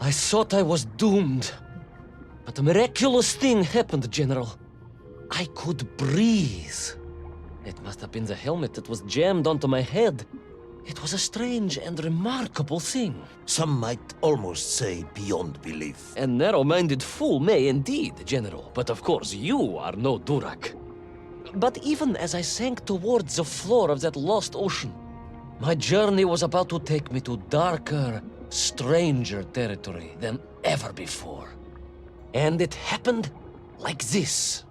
I thought I was doomed. But a miraculous thing happened, General. I could breathe. It must have been the helmet that was jammed onto my head. It was a strange and remarkable thing. Some might almost say beyond belief. A narrow-minded fool may indeed, General, but of course you are no Durak. But even as I sank towards the floor of that lost ocean, my journey was about to take me to darker, stranger territory than ever before. And it happened like this.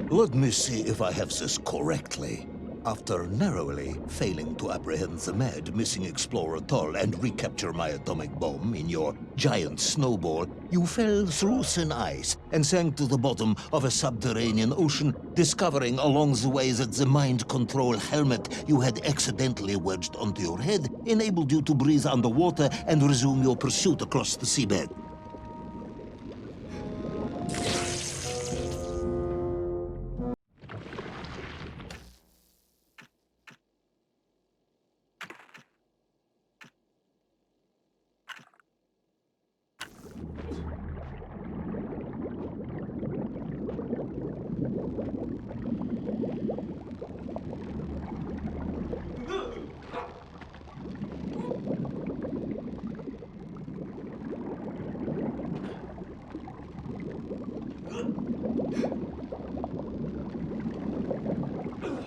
Let me see if I have this correctly. After narrowly failing to apprehend the mad missing explorer Toll and recapture my atomic bomb in your giant snowball, you fell through thin ice and sank to the bottom of a subterranean ocean, discovering along the way that the mind control helmet you had accidentally wedged onto your head enabled you to breathe underwater and resume your pursuit across the seabed.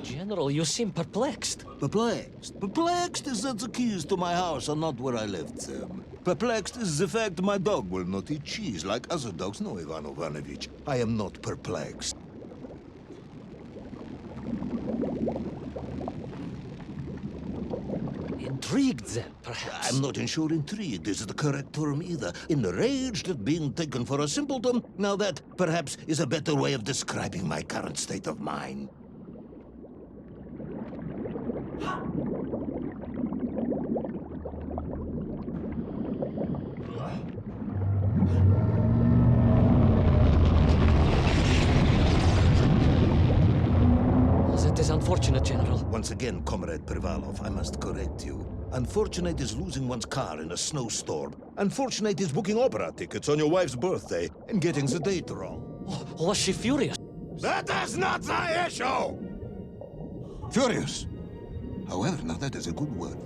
General, you seem perplexed. Perplexed? Perplexed is that the keys to my house are not where I left them. Perplexed is the fact my dog will not eat cheese like other dogs. No, Ivan Ivanovich, I am not perplexed. Intrigued, then, perhaps? I'm not sure intrigued is the correct term either. Enraged at being taken for a simpleton? Now that, perhaps, is a better way of describing my current state of mind. That is unfortunate, General. Once again, Comrade Privalov, I must correct you. Unfortunate is losing one's car in a snowstorm. Unfortunate is booking opera tickets on your wife's birthday and getting the date wrong. Oh, was she furious? That is not the issue! Furious. However, now that is a good word.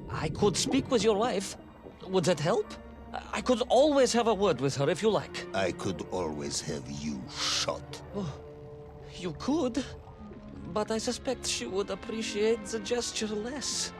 I could speak with your wife. Would that help? I could always have a word with her if you like. I could always have you shot. Oh, you could, but I suspect she would appreciate the gesture less.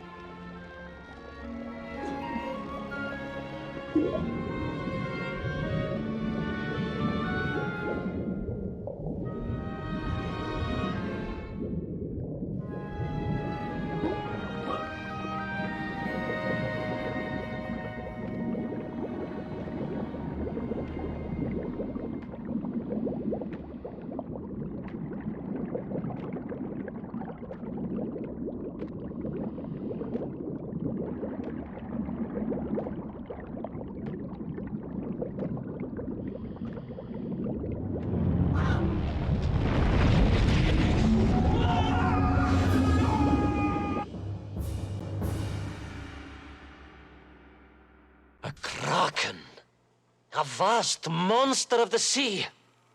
A vast monster of the sea.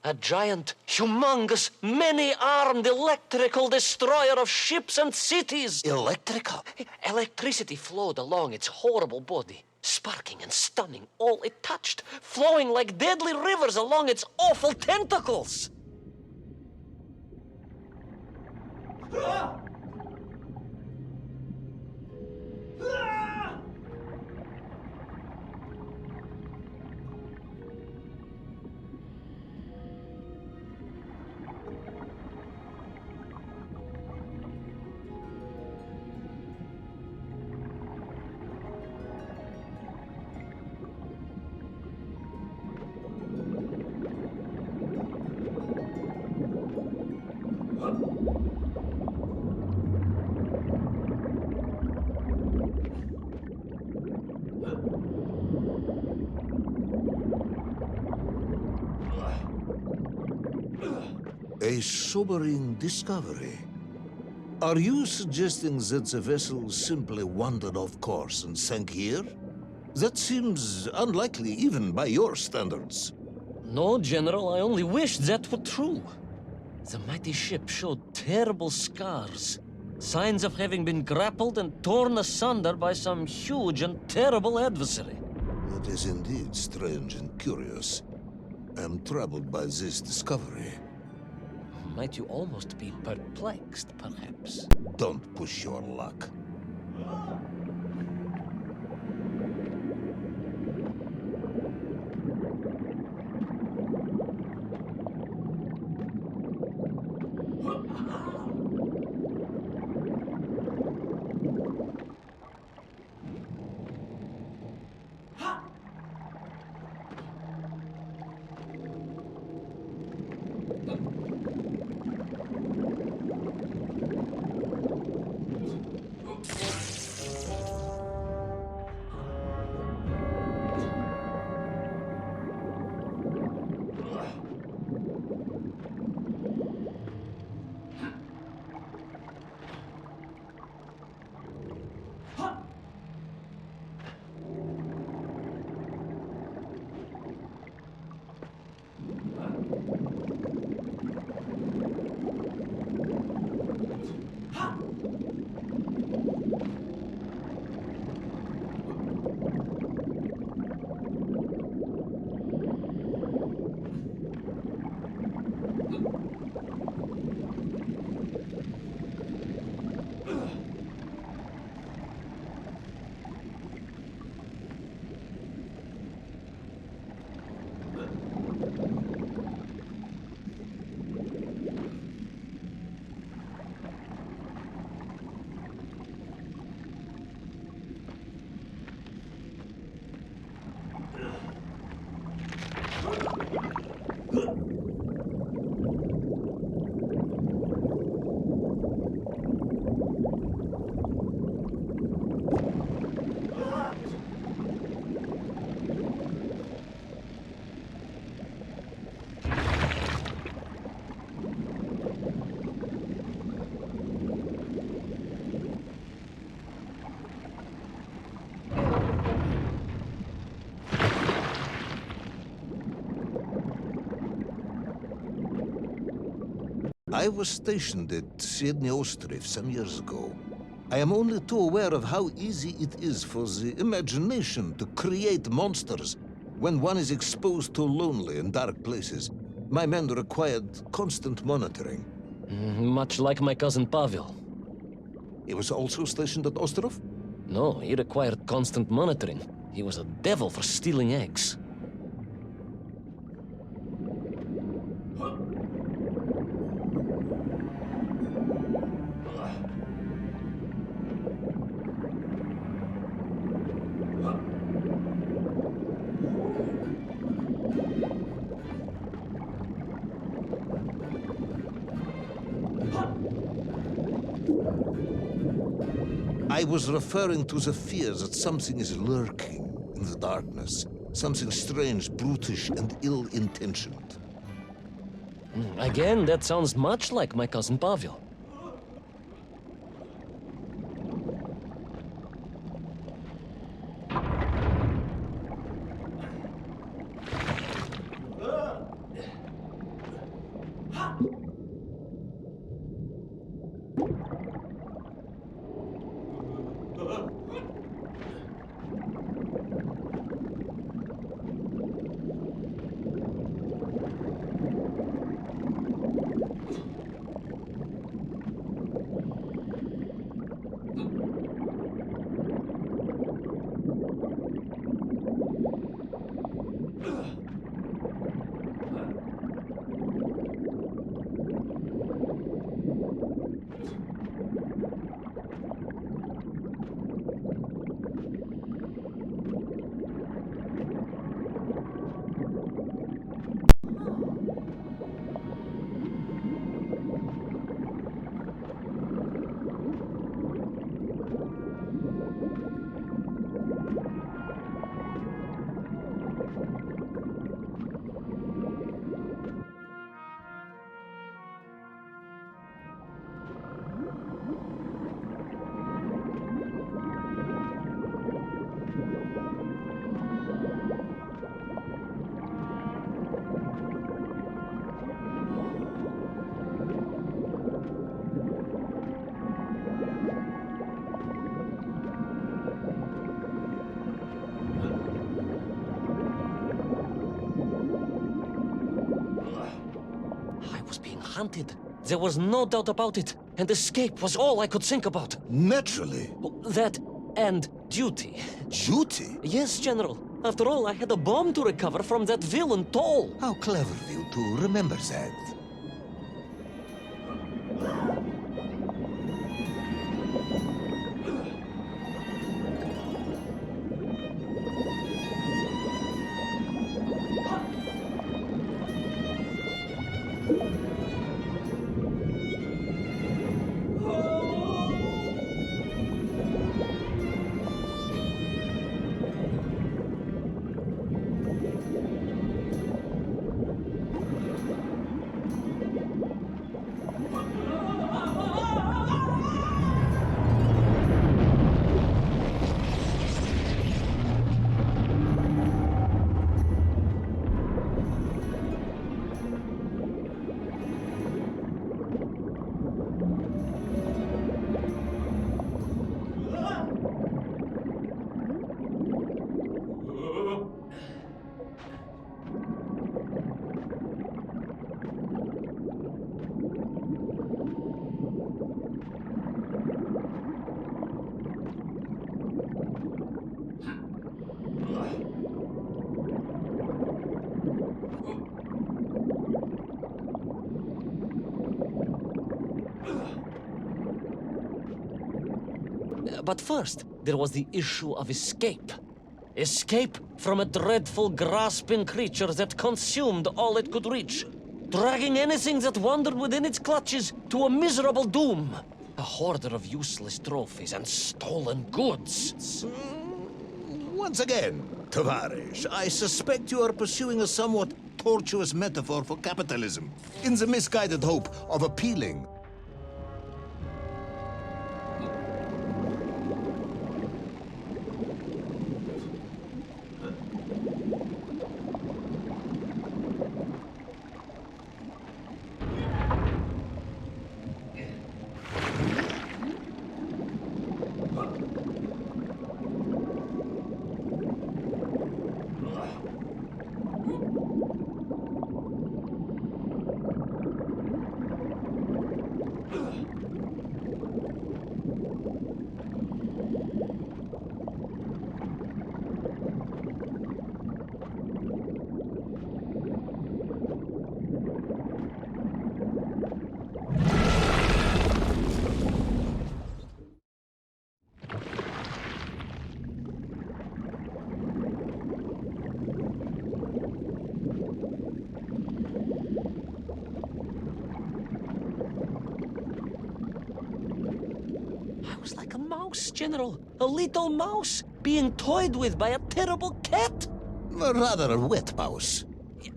A giant, humongous, many-armed electrical destroyer of ships and cities. Electrical? Electricity flowed along its horrible body, sparking and stunning all it touched, flowing like deadly rivers along its awful tentacles. A sobering discovery. Are you suggesting that the vessel simply wandered off course and sank here? That seems unlikely even by your standards. No, General, I only wish that were true. The mighty ship showed terrible scars, signs of having been grappled and torn asunder by some huge and terrible adversary. It is indeed strange and curious. I am troubled by this discovery. Might you almost be perplexed, perhaps? Don't push your luck. I was stationed at Sydney Ostrov some years ago. I am only too aware of how easy it is for the imagination to create monsters when one is exposed to lonely and dark places. My men required constant monitoring. Much like my cousin Pavel. He was also stationed at Ostrov? No, he required constant monitoring. He was a devil for stealing eggs. I was referring to the fear that something is lurking in the darkness. Something strange, brutish, and ill-intentioned. Again, that sounds much like my cousin Pavel. I was being hunted. There was no doubt about it, and escape was all I could think about. Naturally. That and duty. Duty? Yes, General. After all, I had a bomb to recover from that villain Toll. How clever of you to remember that. But first, there was the issue of escape. Escape from a dreadful, grasping creature that consumed all it could reach, dragging anything that wandered within its clutches to a miserable doom. A hoarder of useless trophies and stolen goods. Once again, Tavarish, I suspect you are pursuing a somewhat tortuous metaphor for capitalism, in the misguided hope of appealing. I was like a mouse, General. A little mouse being toyed with by a terrible cat. Rather a wet mouse.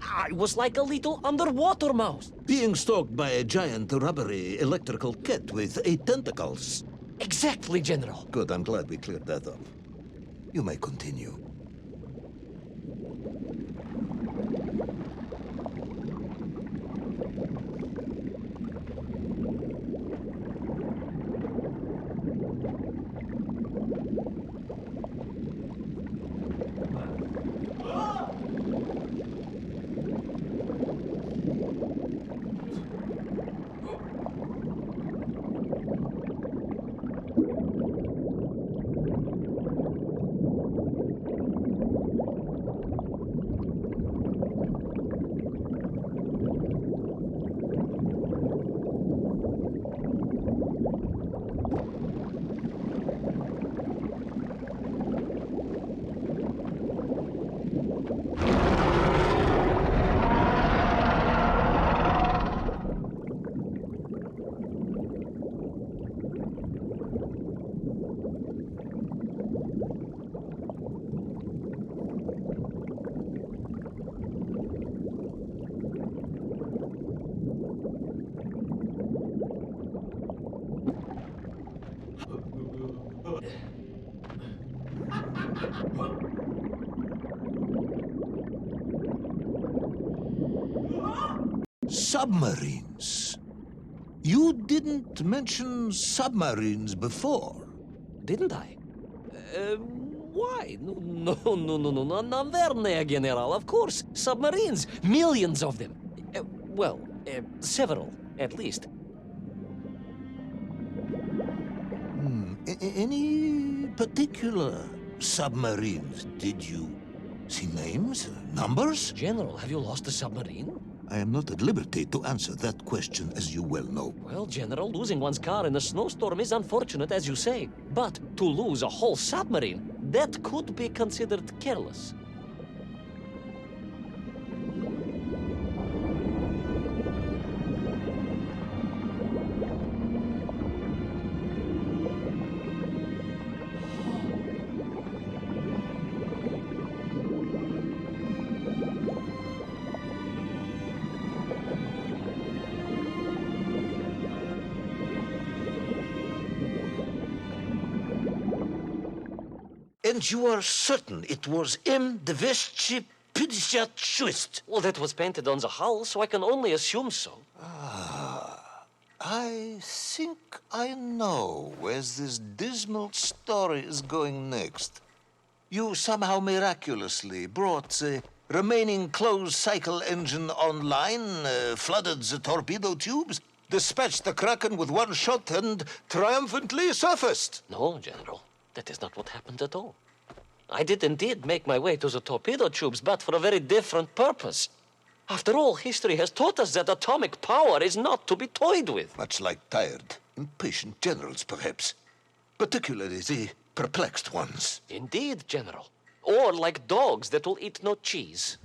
I was like a little underwater mouse. Being stalked by a giant rubbery electrical cat with 8 tentacles. Exactly, General. Good, I'm glad we cleared that up. You may continue. Submarines. You didn't mention submarines before. Didn't I? Why? No, Naverne, General, of course. Submarines. Millions of them. Well, several, at least. Any particular submarines? Did you see names, numbers? General, have you lost a submarine? I am not at liberty to answer that question, as you well know. Well, General, losing one's car in a snowstorm is unfortunate, as you say. But to lose a whole submarine, that could be considered careless. And you are certain it was p2of2? Well, that was painted on the hull, so I can only assume so. I think I know where this dismal story is going next. You somehow miraculously brought the remaining closed cycle engine online, flooded the torpedo tubes, dispatched the Kraken with one shot, and triumphantly surfaced. No, General. That is not what happened at all. I did indeed make my way to the torpedo tubes, but for a very different purpose. After all, history has taught us that atomic power is not to be toyed with. Much like tired, impatient generals, perhaps. Particularly the perplexed ones. Indeed, General. Or like dogs that will eat no cheese.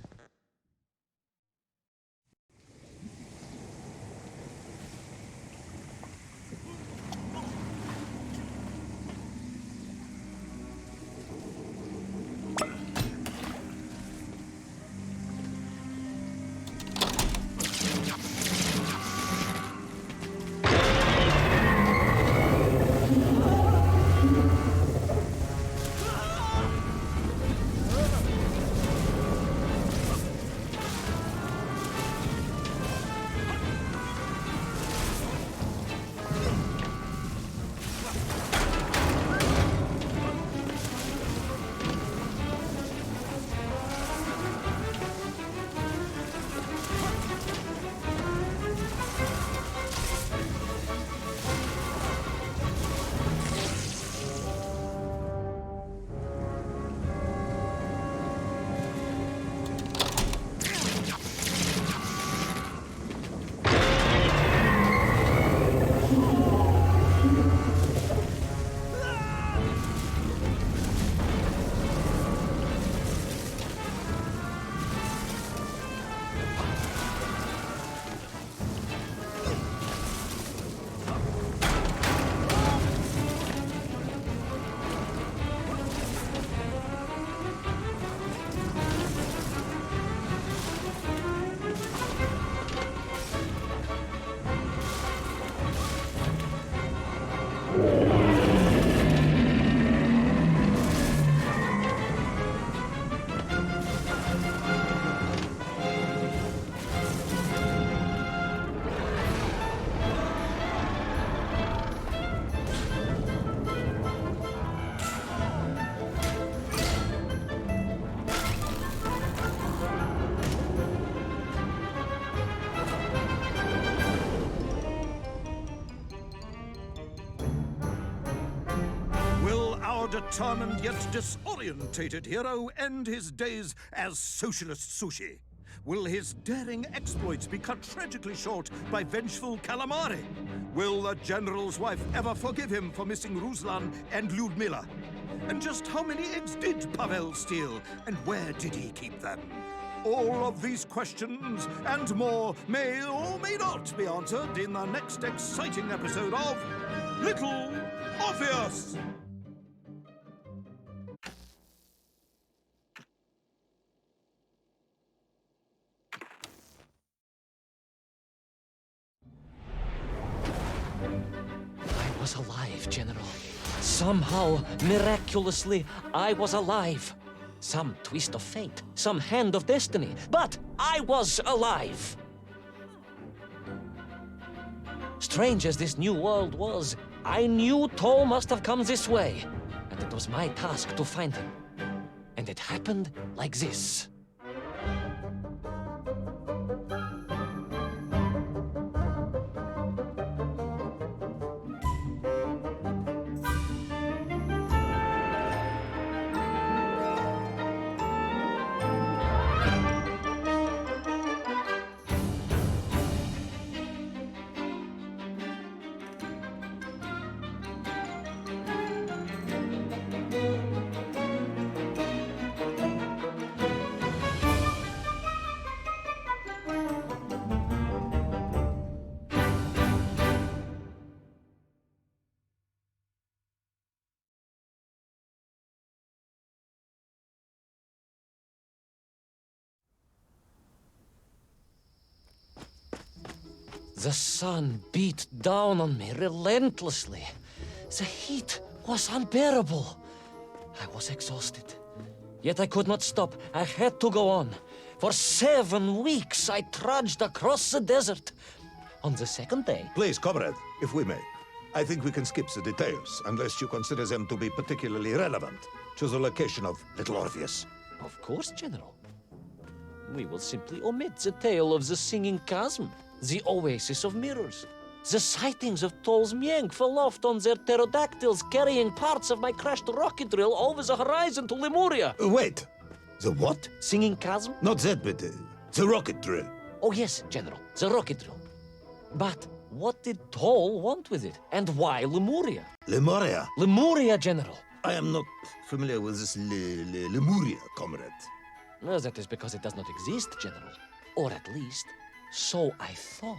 Determined yet disorientated hero end his days as socialist sushi? Will his daring exploits be cut tragically short by vengeful calamari? Will the general's wife ever forgive him for missing Ruslan and Lyudmila? And just how many eggs did Pavel steal, and where did he keep them? All of these questions and more may or may not be answered in the next exciting episode of Little Orpheus! I was alive, General. Somehow, miraculously, I was alive. Some twist of fate, some hand of destiny, but I was alive. Strange as this new world was, I knew Toll must have come this way, and it was my task to find him. And it happened like this. The sun beat down on me relentlessly. The heat was unbearable. I was exhausted. Yet I could not stop. I had to go on. For 7 weeks, I trudged across the desert. On the second day... Please, comrade, if we may. I think we can skip the details, unless you consider them to be particularly relevant to the location of Little Orpheus. Of course, General. We will simply omit the tale of the singing chasm, the oasis of mirrors, the sightings of Toll's Mienk aloft on their pterodactyls carrying parts of my crashed rocket drill over the horizon to Lemuria. Wait, the what? Singing chasm? Not that bit, the rocket drill. Oh yes, General, the rocket drill. But what did Toll want with it? And why Lemuria? Lemuria? Lemuria, General. I am not familiar with this Lemuria, comrade. No, that is because it does not exist, General. Or at least, so I thought.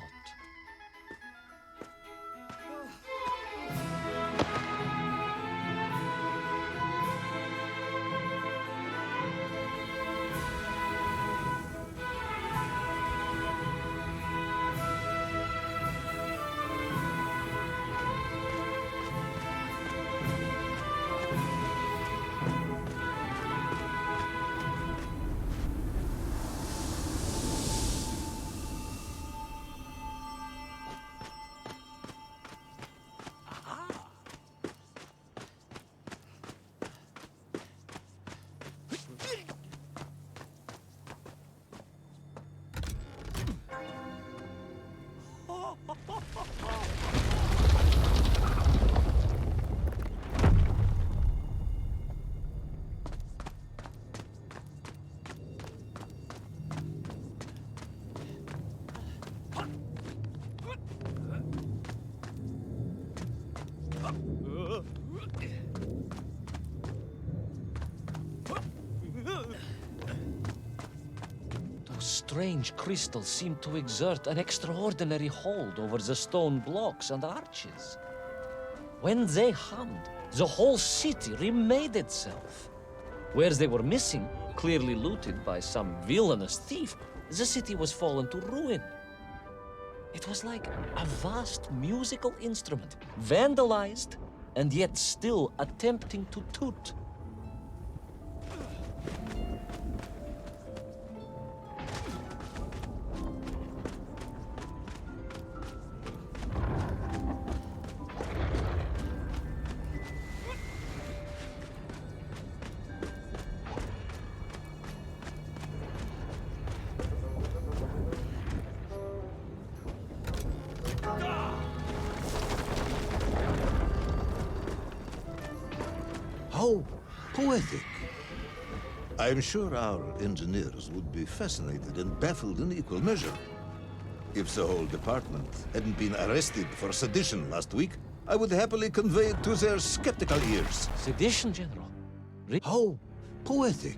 Strange crystals seem to exert an extraordinary hold over the stone blocks and arches. When they hummed, the whole city remade itself. Where they were missing, clearly looted by some villainous thief, the city was fallen to ruin. It was like a vast musical instrument, vandalized, and yet still attempting to toot. How poetic. I'm sure our engineers would be fascinated and baffled in equal measure. If the whole department hadn't been arrested for sedition last week, I would happily convey it to their skeptical ears. Sedition, General? How poetic.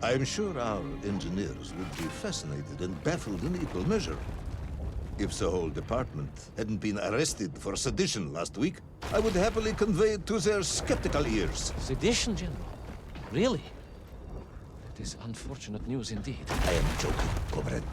I'm sure our engineers would be fascinated and baffled in equal measure. If the whole department hadn't been arrested for sedition last week, I would happily convey it to their skeptical ears. Sedition, General? Really? It is unfortunate news indeed. I am joking, comrade.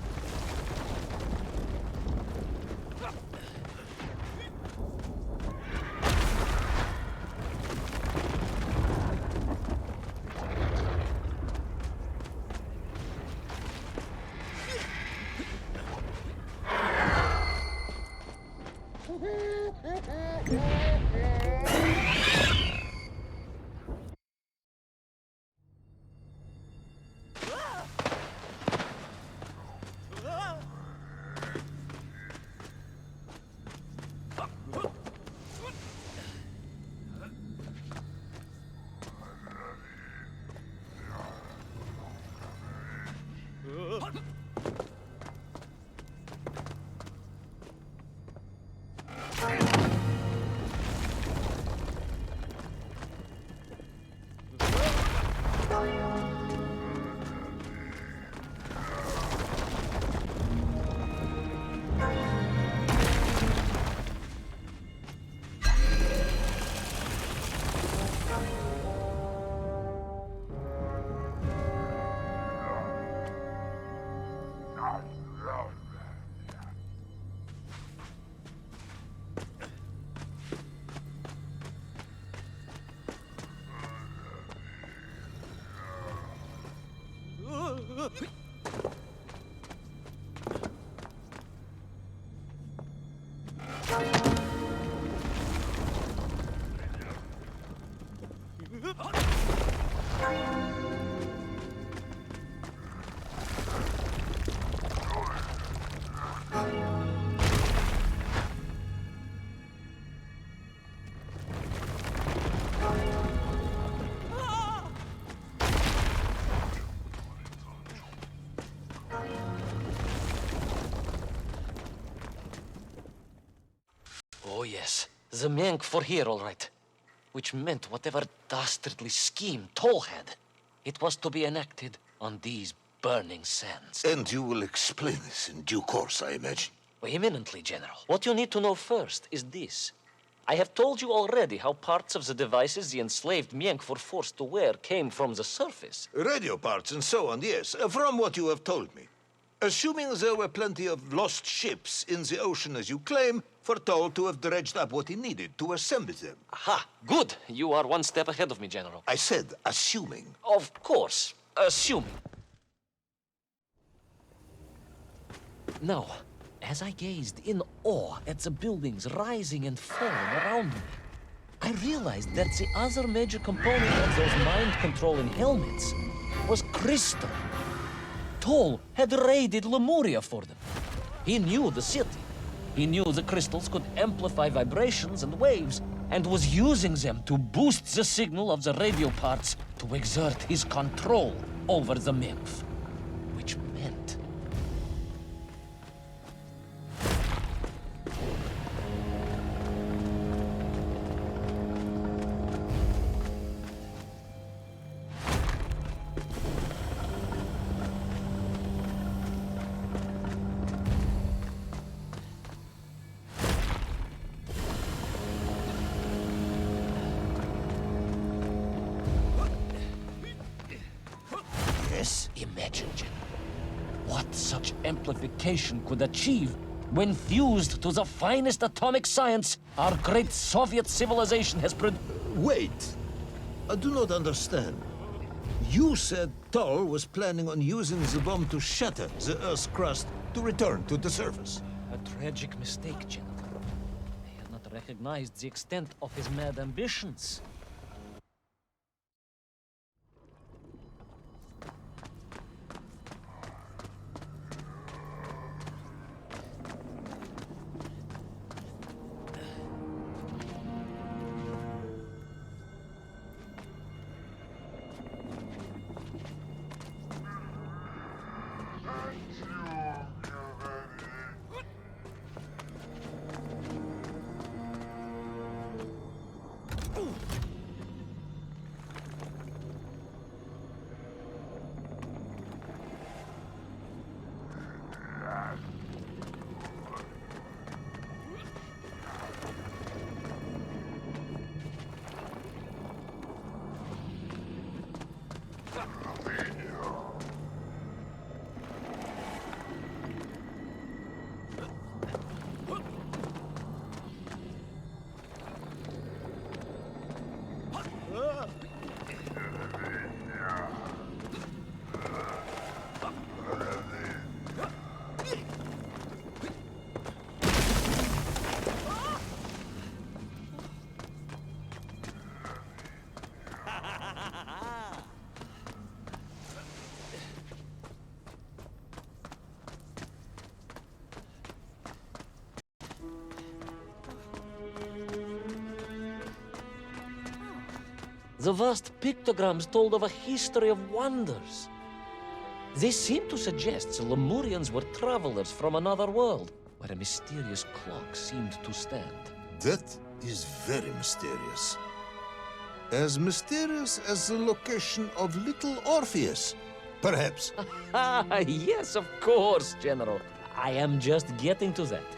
Oh yes, the Mank for here, all right. Which meant whatever dastardly scheme Toll had, it was to be enacted on these burning sands. And you will explain this in due course, I imagine. Eminently, General. What you need to know first is this. I have told you already how parts of the devices the enslaved Mienk were forced to wear came from the surface. Radio parts and so on, yes, from what you have told me. Assuming there were plenty of lost ships in the ocean as you claim, for Toll to have dredged up what he needed to assemble them. Aha, good. You are one step ahead of me, General. I said assuming. Of course, assuming. Now, as I gazed in awe at the buildings rising and falling around me, I realized that the other major component of those mind-controlling helmets was crystal. Toll had raided Lemuria for them. He knew the city. He knew the crystals could amplify vibrations and waves, and was using them to boost the signal of the radio parts to exert his control over the Nymph. Which meant... Yes? Imagine, General, what such amplification could achieve when fused to the finest atomic science our great Soviet civilization has produced. Wait. I do not understand. You said Toll was planning on using the bomb to shatter the Earth's crust to return to the surface. A tragic mistake, General. I had not recognized the extent of his mad ambitions. The vast pictograms told of a history of wonders. They seem to suggest the Lemurians were travelers from another world, where a mysterious clock seemed to stand. That is very mysterious. As mysterious as the location of little Orpheus, perhaps. Ah, yes, of course, General. I am just getting to that.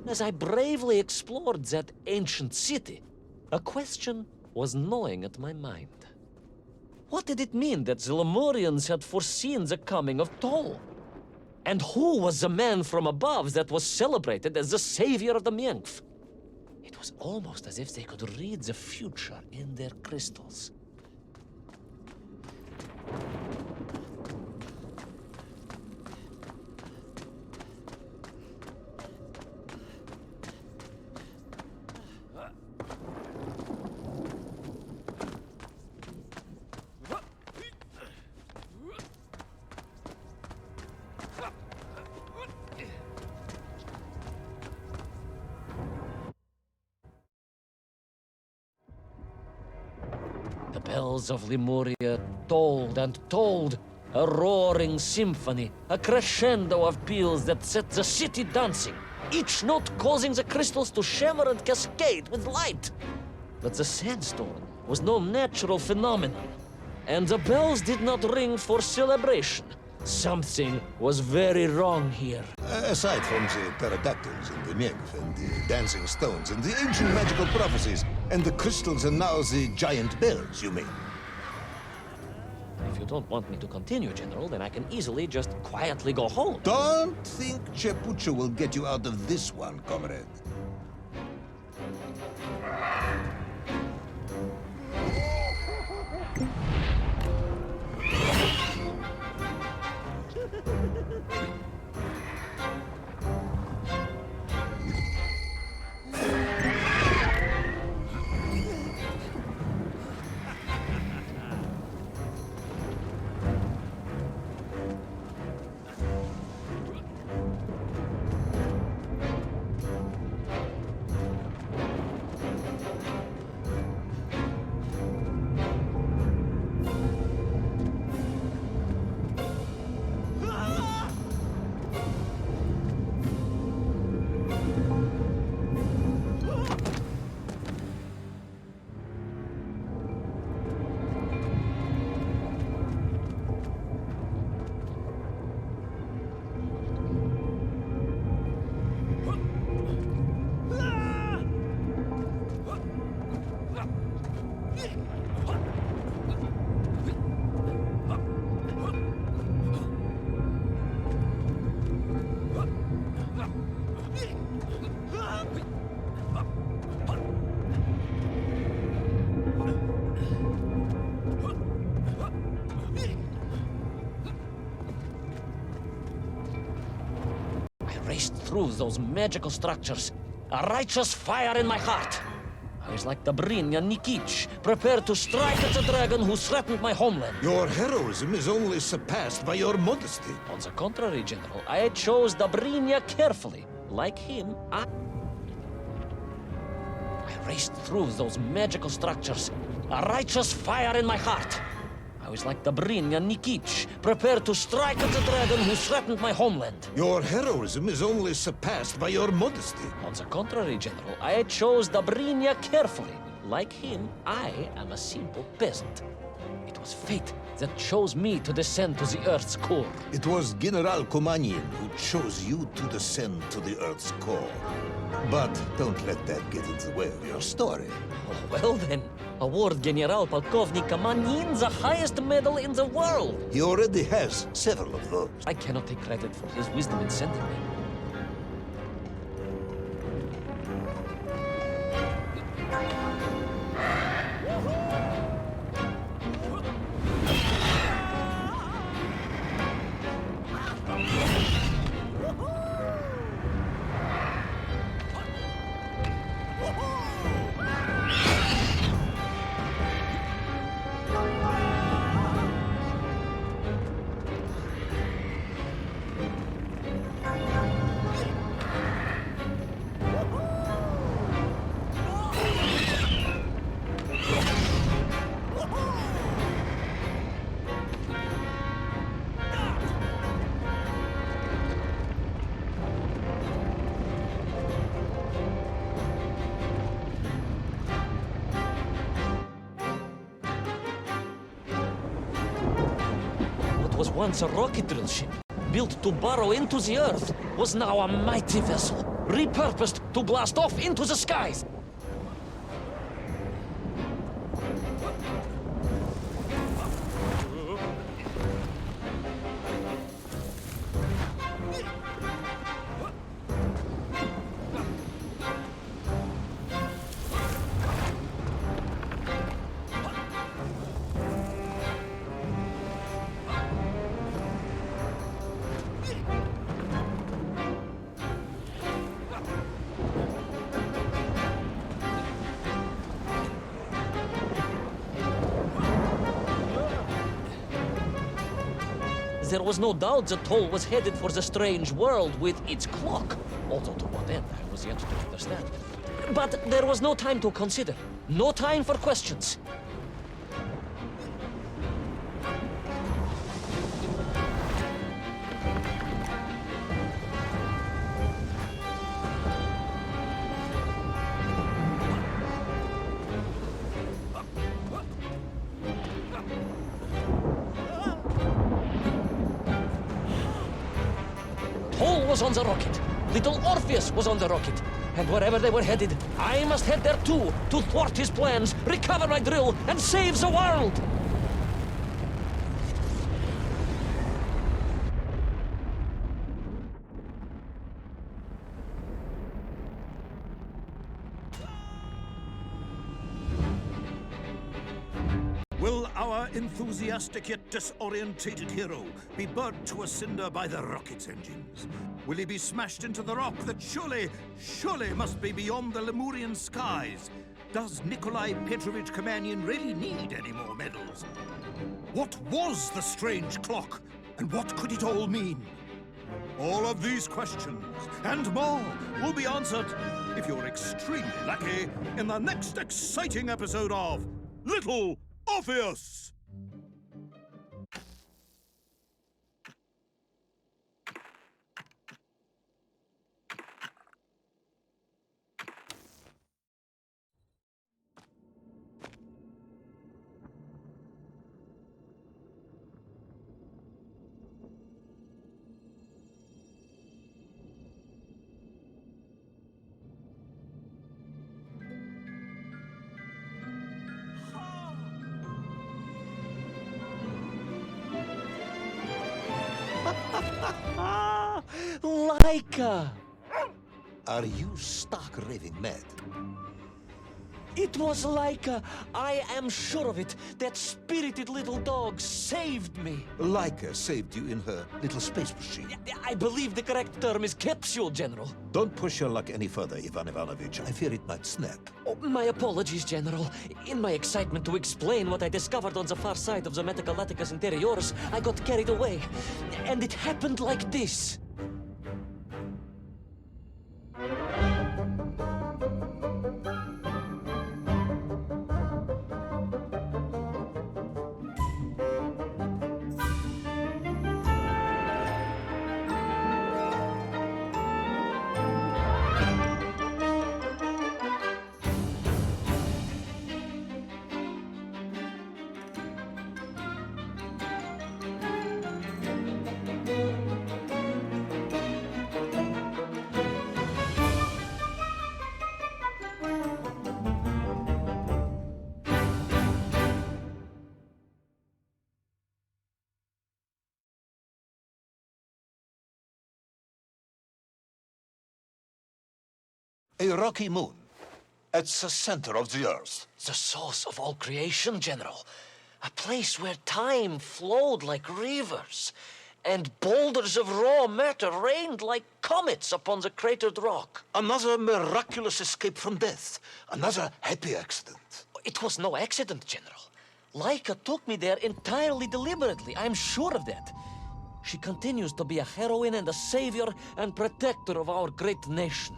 As I bravely explored that ancient city, a question was gnawing at my mind. What did it mean that the Lemurians had foreseen the coming of Tol? And who was the man from above that was celebrated as the savior of the Mengf? It was almost as if they could read the future in their crystals. The bells of Lemuria tolled and tolled, a roaring symphony, a crescendo of peals that set the city dancing, each note causing the crystals to shimmer and cascade with light. But the sandstorm was no natural phenomenon, and the bells did not ring for celebration. Something was very wrong here. Aside from the pterodactyls and the Mengf and the dancing stones and the ancient magical prophecies and the crystals and now the giant bells, you mean? If you don't want me to continue, General, then I can easily just quietly go home. Don't think Chepucho will get you out of this one, comrade. through those magical structures, a righteous fire in my heart. I was like Dobrynya Nikitsch, prepared to strike at the dragon who threatened my homeland. Your heroism is only surpassed by your modesty. On the contrary, General, I chose Dobrynya carefully. Like him, I raced through those magical structures, a righteous fire in my heart. I was like Dobrynya Nikitsch, prepared to strike at the dragon who threatened my homeland. Your heroism is only surpassed by your modesty. On the contrary, General, I chose Dobrynya carefully. Like him, I am a simple peasant. It was fate that chose me to descend to the Earth's core. It was General Komanin who chose you to descend to the Earth's core. But don't let that get in the way of your story. Oh, well then, award General Polkovnik Kamanin the highest medal in the world. He already has several of those. I cannot take credit for his wisdom in sending me. Was once a rocket drill ship, built to burrow into the Earth, was now a mighty vessel, repurposed to blast off into the skies. There was no doubt that Toll was headed for the strange world with its clock, although to what end I was yet to understand. But there was no time to consider, no time for questions. Toll was on the rocket. Little Orpheus was on the rocket. And wherever they were headed, I must head there too, to thwart his plans, recover my drill, and save the world! Will our enthusiastic yet disorientated hero be burnt to a cinder by the rocket's engines? Will he be smashed into the rock that surely must be beyond the Lemurian skies? Does Nikolai Petrovich Kamanin really need any more medals? What was the strange clock, and what could it all mean? All of these questions, and more, will be answered, if you're extremely lucky, in the next exciting episode of Little Orpheus! Laika! Are you stark raving mad? It was Laika. I am sure of it. That spirited little dog saved me. Laika saved you in her little space machine. I believe the correct term is capsule, General. Don't push your luck any further, Ivan Ivanovich. I fear it might snap. Oh, my apologies, General. In my excitement to explain what I discovered on the far side of the Metacalaticus Interiorus, I got carried away. And it happened like this. A rocky moon. It's the center of the Earth. The source of all creation, General. A place where time flowed like rivers, and boulders of raw matter rained like comets upon the cratered rock. Another miraculous escape from death. Another happy accident. It was no accident, General. Laika took me there entirely deliberately. I'm sure of that. She continues to be a heroine and a savior and protector of our great nation.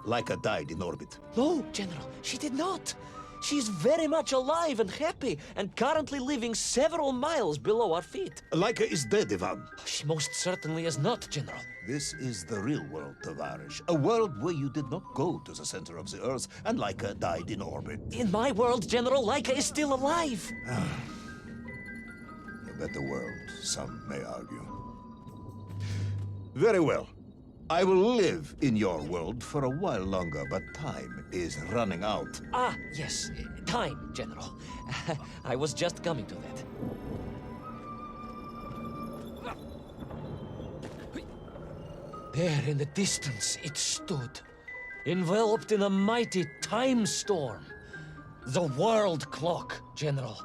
Laika died in orbit. No, General, she did not. She's very much alive and happy, and currently living several miles below our feet. Laika is dead, Ivan. She most certainly is not, General. This is the real world, Tavarish. A world where you did not go to the center of the Earth, and Laika died in orbit. In my world, General, Laika is still alive. A better world, some may argue. Very well. I will live in your world for a while longer, but time is running out. Ah, yes, time, General. I was just coming to that. There in the distance it stood, enveloped in a mighty time storm. The world clock, General.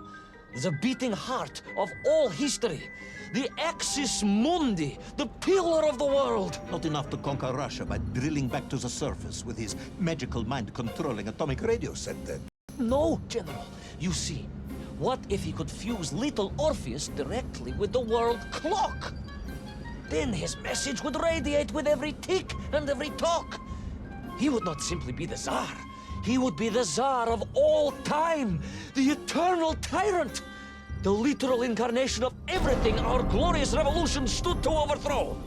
The beating heart of all history. The axis mundi, the pillar of the world. Not enough to conquer Russia by drilling back to the surface with his magical mind-controlling atomic radio set then. No, General. You see, what if he could fuse little Orpheus directly with the world clock? Then his message would radiate with every tick and every tock. He would not simply be the Tsar. He would be the Tsar of all time, the eternal tyrant, the literal incarnation of everything our glorious revolution stood to overthrow.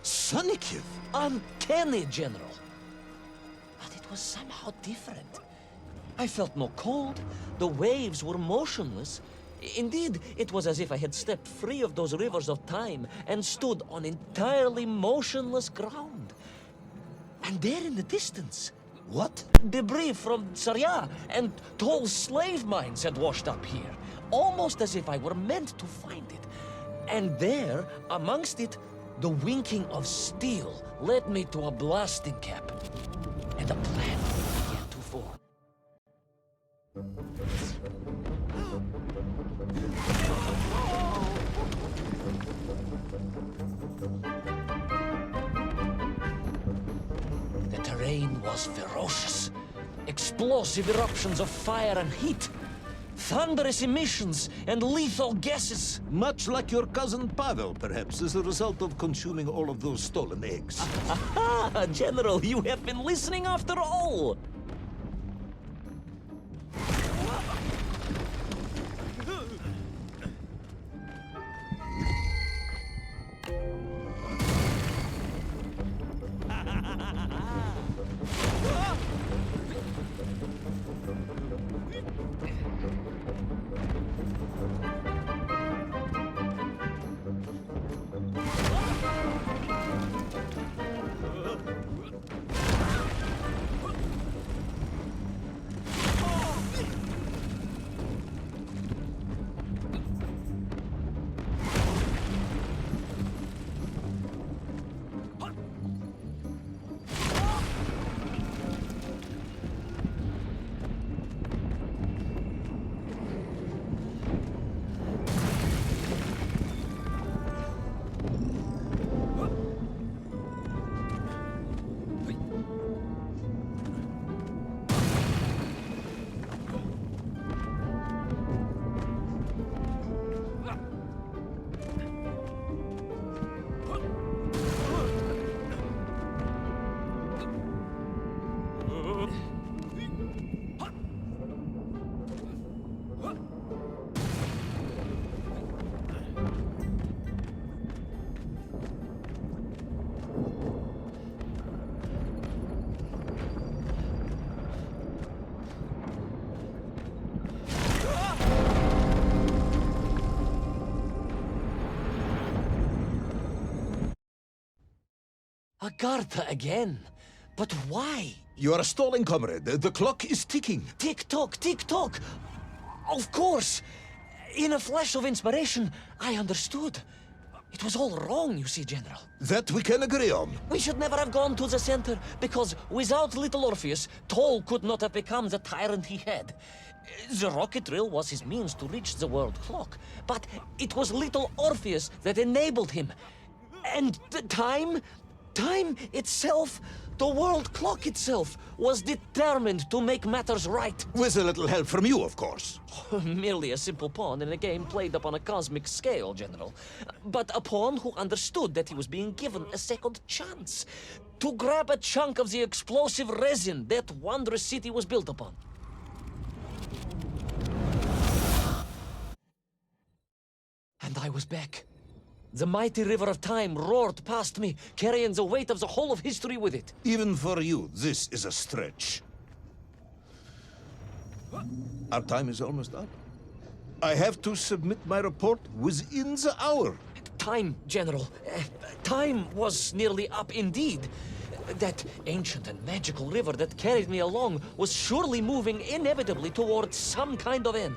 Sonikiv! Uncanny, General. But it was somehow different. I felt no cold. The waves were motionless. Indeed, it was as if I had stepped free of those rivers of time and stood on entirely motionless ground. And there in the distance... What? Debris from Tsarya and tall slave mines had washed up here, almost as if I were meant to find it. And there, amongst it, the winking of steel led me to a blasting cap, and a plan began to form. The terrain was ferocious. Explosive eruptions of fire and heat. Thunderous emissions and lethal gases. Much like your cousin Pavel, perhaps, as a result of consuming all of those stolen eggs. Aha! General, you have been listening after all! Agartha again? But why? You are stalling, comrade. The clock is ticking. Tick-tock, tick-tock! Of course! In a flash of inspiration, I understood. It was all wrong, you see, General. That we can agree on. We should never have gone to the center, because without little Orpheus, Toll could not have become the tyrant he had. The rocket drill was his means to reach the world clock, but it was little Orpheus that enabled him. And the time itself, the world clock itself, was determined to make matters right. With a little help from you, of course. Merely a simple pawn in a game played upon a cosmic scale, General. But a pawn who understood that he was being given a second chance to grab a chunk of the explosive resin that wondrous city was built upon. And I was back. The mighty river of time roared past me, carrying the weight of the whole of history with it. Even for you, this is a stretch. Our time is almost up. I have to submit my report within the hour. Time, General. Time was nearly up indeed. That ancient and magical river that carried me along was surely moving inevitably towards some kind of end.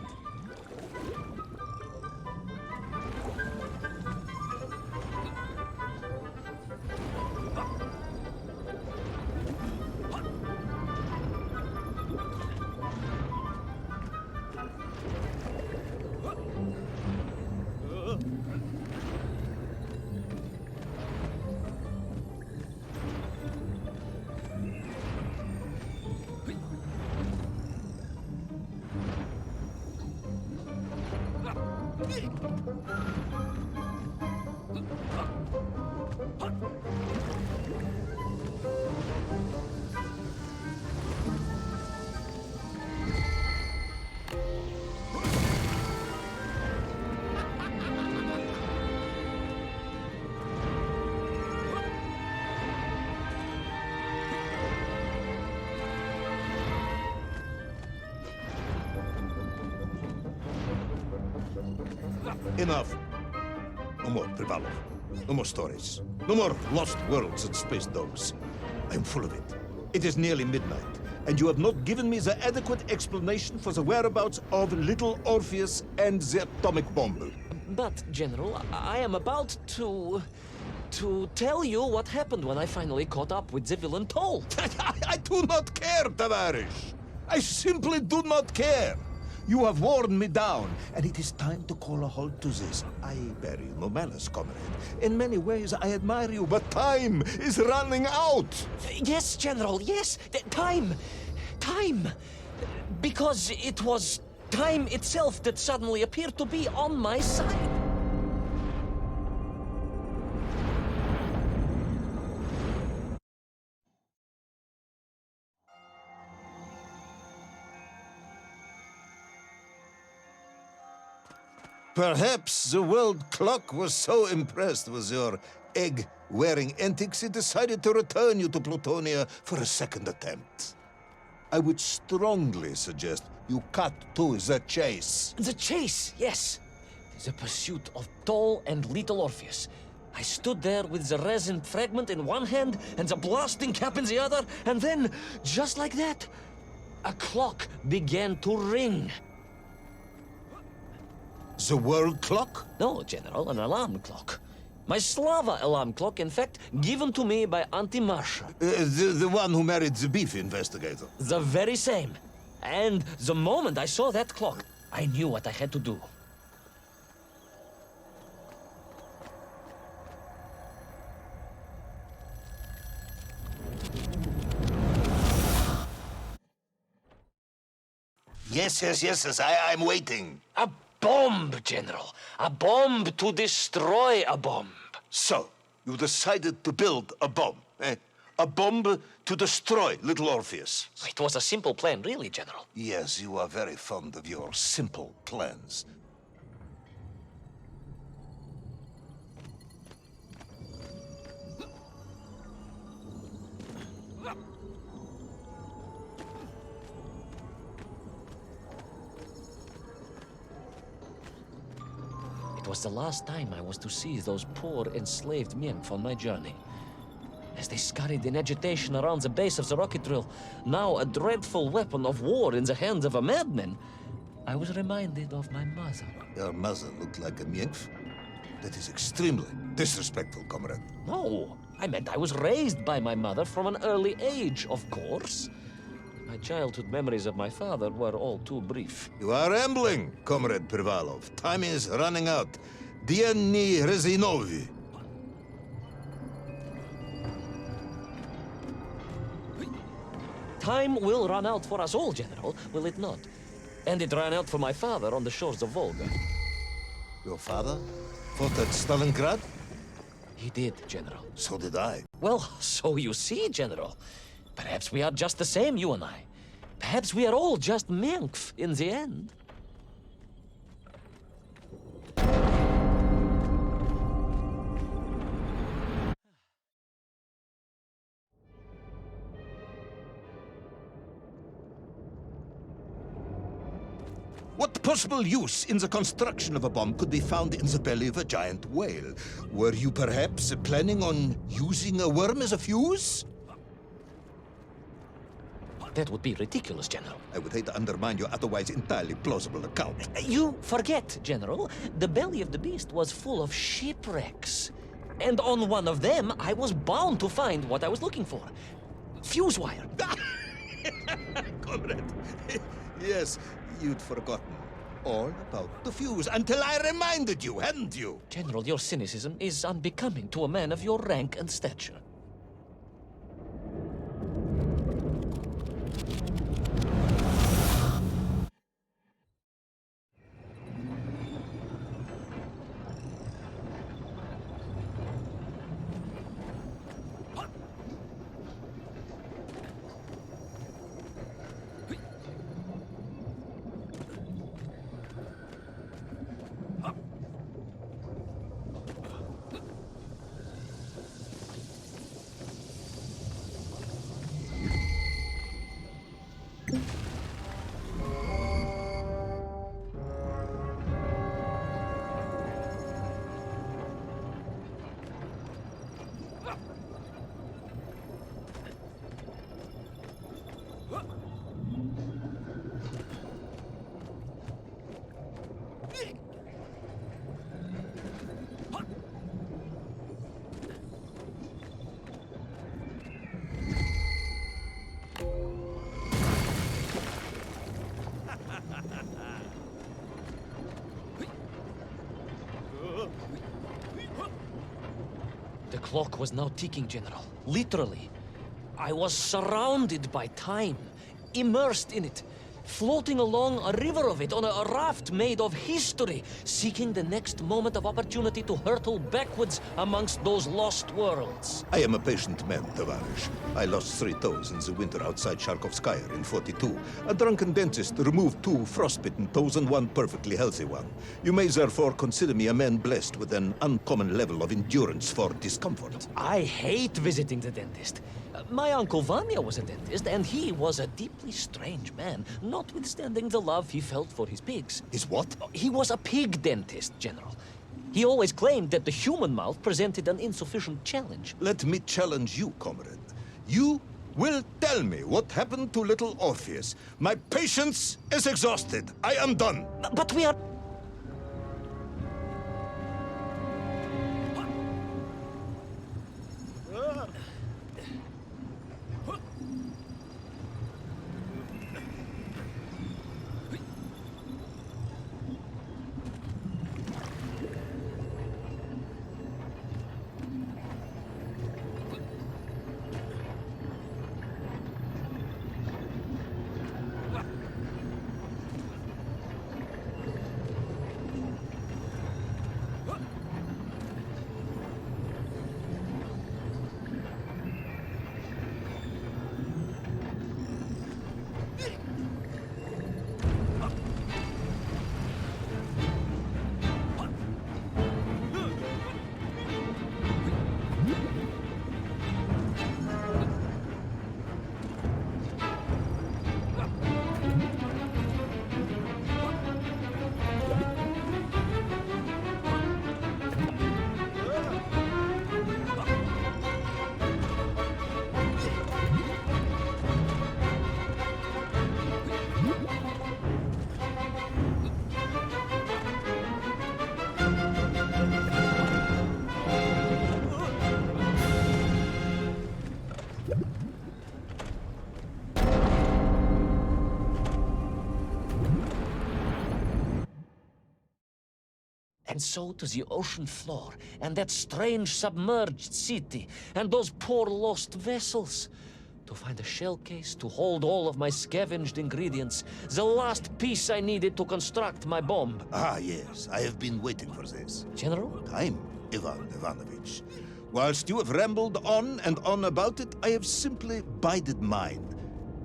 Enough. No more, Privalov. No more stories. No more lost worlds and space dogs. I'm full of it. It is nearly midnight, and you have not given me the adequate explanation for the whereabouts of little Orpheus and the atomic bomb. But, General, I am about to tell you what happened when I finally caught up with the villain Toll. I do not care, Tavarish. I simply do not care. You have worn me down, and it is time to call a halt to this. I bear you no malice, comrade. In many ways, I admire you, but time is running out. Yes, General, yes. Time. Because it was time itself that suddenly appeared to be on my side. Perhaps the world clock was so impressed with your egg-wearing antics, it decided to return you to Plutonia for a second attempt. I would strongly suggest you cut to the chase. The chase, yes. The pursuit of Toll and little Orpheus. I stood there with the resin fragment in one hand and the blasting cap in the other, and then, just like that, a clock began to ring. The world clock? No, General, an alarm clock. My Slava alarm clock, in fact, given to me by Auntie Marsha. The one who married the beef investigator. The very same. And the moment I saw that clock, I knew what I had to do. Yes, I'm waiting. A bomb, General. A bomb to destroy a bomb. So, you decided to build a bomb, eh? A bomb to destroy little Orpheus. It was a simple plan, really, General. Yes, you are very fond of your simple plans. It was the last time I was to see those poor enslaved men on my journey. as they scurried in agitation around the base of the rocket drill, now a dreadful weapon of war in the hands of a madman, I was reminded of my mother. Your mother looked like a nymph? That is extremely disrespectful, comrade. No, I meant I was raised by my mother from an early age, of course. My childhood memories of my father were all too brief. You are rambling, Comrade Privalov. Time is running out. Diani Rezinovi. Time will run out for us all, General, will it not? And it ran out for my father on the shores of Volga. Your father fought at Stalingrad? He did, General. So did I. Well, so you see, General. Perhaps we are just the same, you and I. Perhaps we are all just Menkf in the end. What possible use in the construction of a bomb could be found in the belly of a giant whale? Were you perhaps planning on using a worm as a fuse? That would be ridiculous, General. I would hate to undermine your otherwise entirely plausible account. You forget, General. The belly of the beast was full of shipwrecks. And on one of them, I was bound to find what I was looking for. Fuse wire. Comrade, yes, you'd forgotten all about the fuse until I reminded you, hadn't you? General, your cynicism is unbecoming to a man of your rank and stature. The clock was now ticking, General. Literally. I was surrounded by time, immersed in it, floating along a river of it on a raft made of history, seeking the next moment of opportunity to hurtle backwards amongst those lost worlds. I am a patient man, Tavarish. I lost 3 toes in the winter outside Sharkovskaya in 42. A drunken dentist removed 2 frostbitten toes and 1 perfectly healthy one. You may therefore consider me a man blessed with an uncommon level of endurance for discomfort. I hate visiting the dentist. My uncle Vanya was a dentist, and he was a deeply strange man, notwithstanding the love he felt for his pigs. Is what? He was a pig dentist, General. He always claimed that the human mouth presented an insufficient challenge. Let me challenge you, comrade. You will tell me what happened to little Orpheus. My patience is exhausted. I am done. But we are... And so to the ocean floor, and that strange submerged city, and those poor lost vessels. To find a shell case to hold all of my scavenged ingredients, the last piece I needed to construct my bomb. Ah, yes, I have been waiting for this. General? Time, Ivan Ivanovich. Whilst you have rambled on and on about it, I have simply bided mine.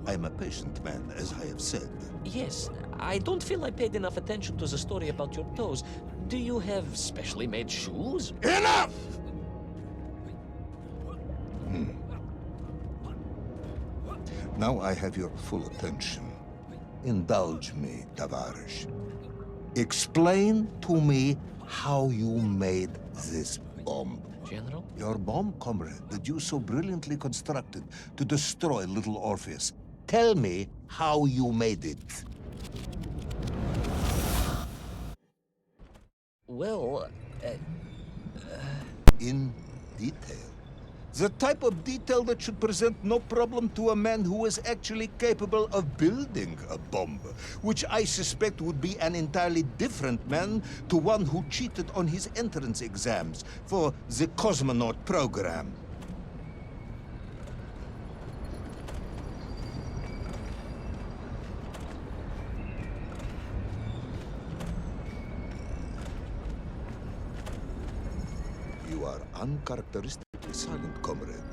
I am a patient man, as I have said. Yes, I don't feel I paid enough attention to the story about your toes. Do you have specially made shoes? Enough! Now I have your full attention. Indulge me, Tavarish. Explain to me how you made this bomb. General? Your bomb, comrade, that you so brilliantly constructed to destroy little Orpheus. Tell me how you made it. Well, In detail. The type of detail that should present no problem to a man who is actually capable of building a bomb, which I suspect would be an entirely different man to one who cheated on his entrance exams for the cosmonaut program. You are uncharacteristically silent, comrade.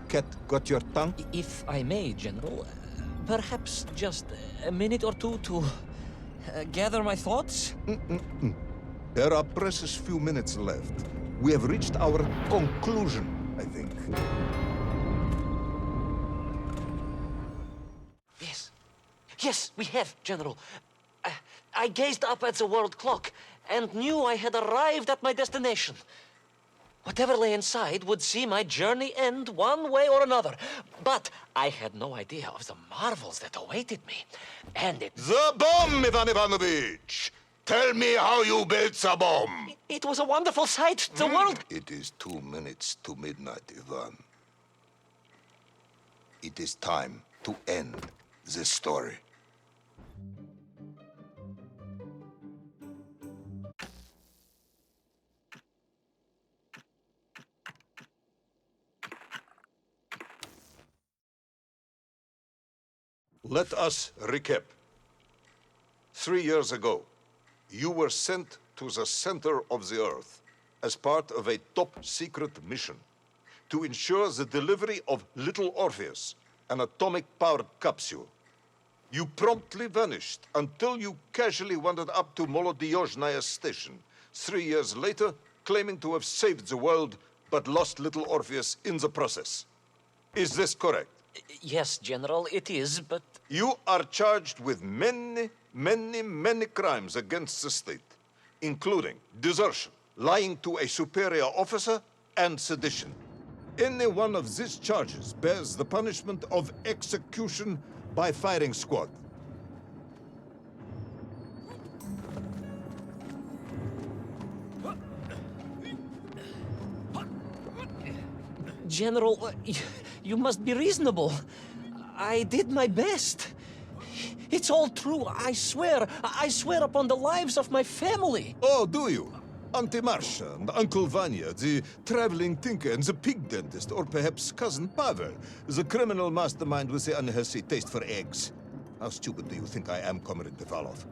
Cat, got your tongue? if I may, General, perhaps just a minute or two to gather my thoughts? There are precious few minutes left. We have reached our conclusion, I think. Yes, we have, General. I gazed up at the world clock and knew I had arrived at my destination. Whatever lay inside would see my journey end one way or another. But I had no idea of the marvels that awaited me. And The bomb, Ivan Ivanovich! Tell me how you built the bomb! it was a wonderful sight. The world... It is 2 minutes to midnight, Ivan. It is time to end this story. Let us recap. 3 years ago, you were sent to the center of the Earth as part of a top-secret mission to ensure the delivery of little Orpheus, an atomic-powered capsule. You promptly vanished until you casually wandered up to Molodiyozhnaya station 3 years later, claiming to have saved the world, but lost little Orpheus in the process. Is this correct? Yes, General, it is, but... You are charged with many, many crimes against the state, including desertion, lying to a superior officer, and sedition. Any one of these charges bears the punishment of execution by firing squad. General, you must be reasonable. I did my best. It's all true, I swear. I swear upon the lives of my family. Oh, do you? Auntie Marcia and Uncle Vanya, the traveling tinker and the pig dentist, or perhaps Cousin Pavel, the criminal mastermind with the unhealthy taste for eggs. How stupid do you think I am, Comrade Devalov?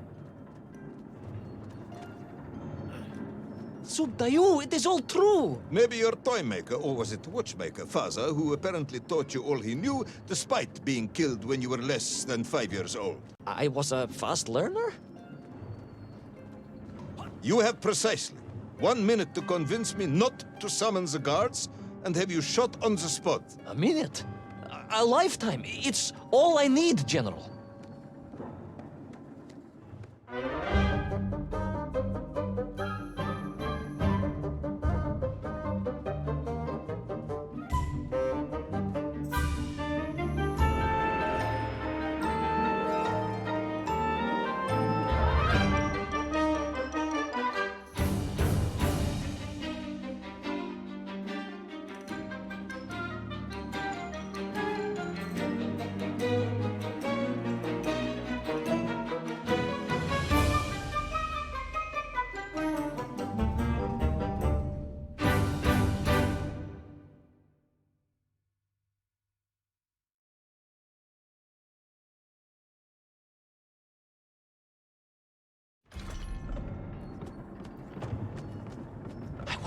Sudayu, it is all true. Maybe your toy maker, or was it watchmaker, Faza, who apparently taught you all he knew, despite being killed when you were less than 5 years old. I was a fast learner? You have precisely 1 minute to convince me not to summon the guards, and have you shot on the spot. A minute? A lifetime. It's all I need, General.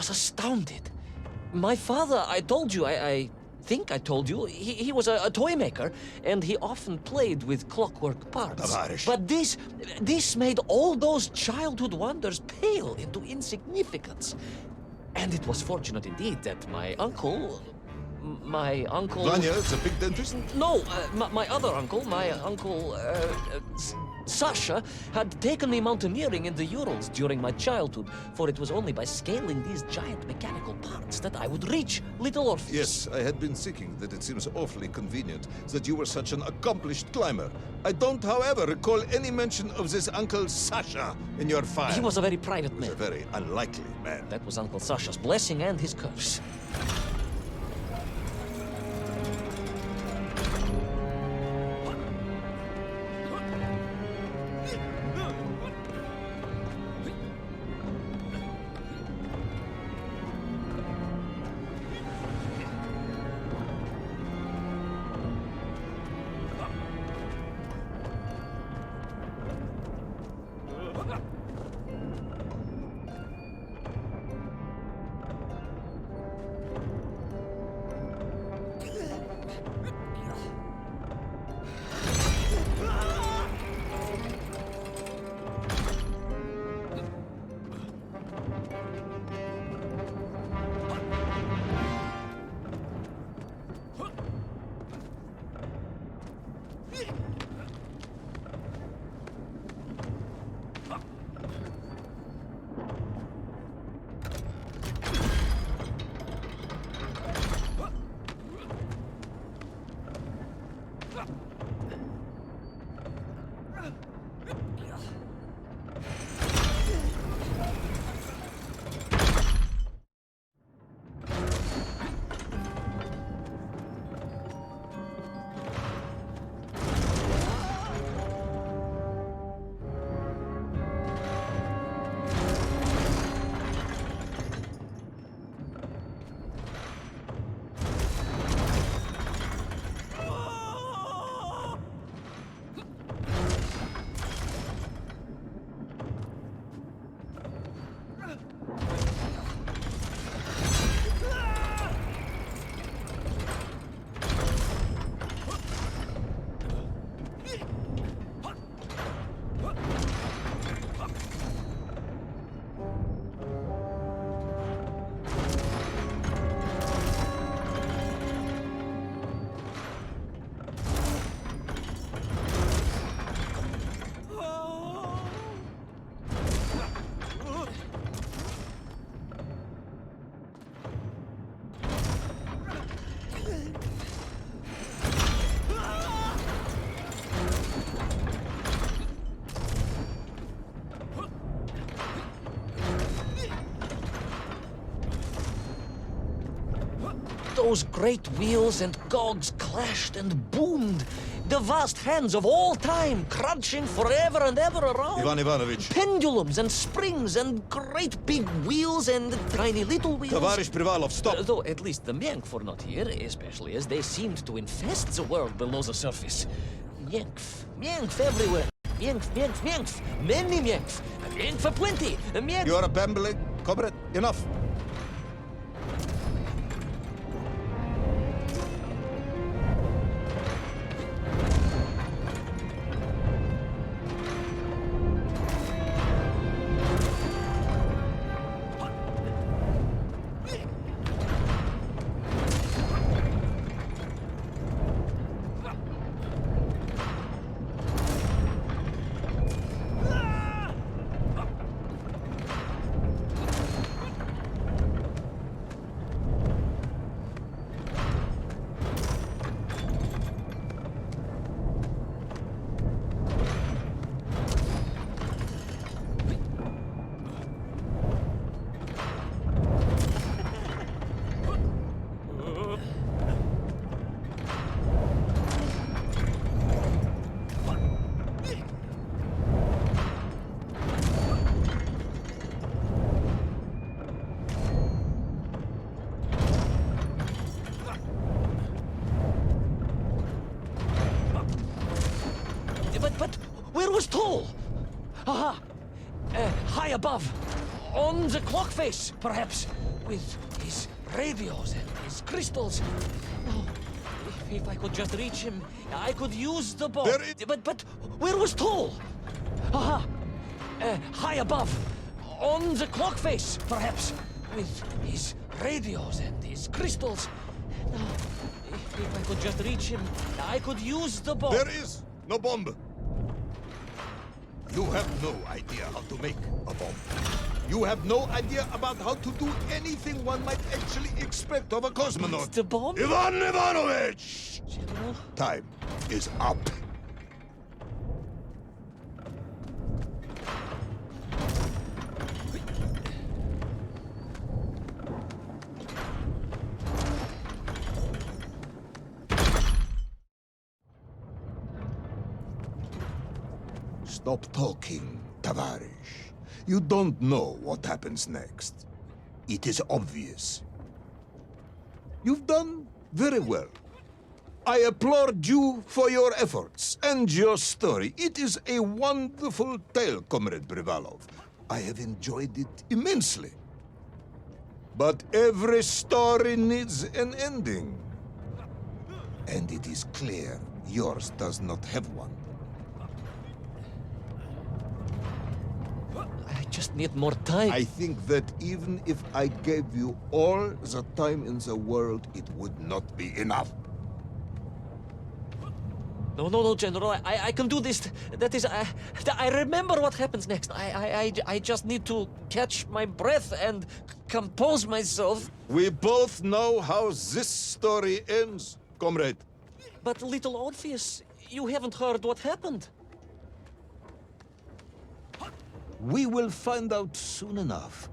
was astounded. My father, I told you, I think I told you, he was a toy maker, and he often played with clockwork parts. Tavarish. But this made all those childhood wonders pale into insignificance. And it was fortunate indeed that my uncle... Vanya, the big dentist? No, my other uncle, Sasha, had taken me mountaineering in the Urals during my childhood, for it was only by scaling these giant mechanical parts that I would reach little Orpheus. Yes, I had been thinking that it seems awfully convenient that you were such an accomplished climber. I don't, however, recall any mention of this Uncle Sasha in your file. He was a very private He was man. a very unlikely man. That was Uncle Sasha's blessing and his curse. Those great wheels and cogs clashed and boomed. The vast hands of all time crunching forever and ever around. Ivan Ivanovich. Pendulums and springs and great big wheels and tiny little wheels. Tavarish Privalov, stop! Though at least the Myenk were not here, especially as they seemed to infest the world below the surface. Myenk everywhere. Myenk. Many Myenk. Myenk for plenty. Myenk. You are a bambling, comrade. Enough. But where was Toll? Aha! High above. On the clock face, perhaps. with his radios and his crystals. Oh, if I could just reach him, I could use the bomb. But where was Toll? Aha! High above, on the clock face, perhaps, with his radios and his crystals. Oh, if I could just reach him, I could use the bomb. There is no bomb. You have no idea how to make a bomb. You have no idea about how to do anything one might actually expect of a cosmonaut. It's the bomb? Ivan Ivanovich! General? Time is up. Stop talking, Tavarish. You don't know what happens next. It is obvious. You've done very well. I applaud you for your efforts and your story. It is a wonderful tale, Comrade Privalov. I have enjoyed it immensely. But every story needs an ending. And it is clear yours does not have one. I just need more time. I think that even if I gave you all the time in the world, it would not be enough. No, General. I can do this. That is, I remember what happens next. I just need to catch my breath and compose myself. We both know how this story ends, comrade. But little Orpheus, you haven't heard what happened. We will find out soon enough.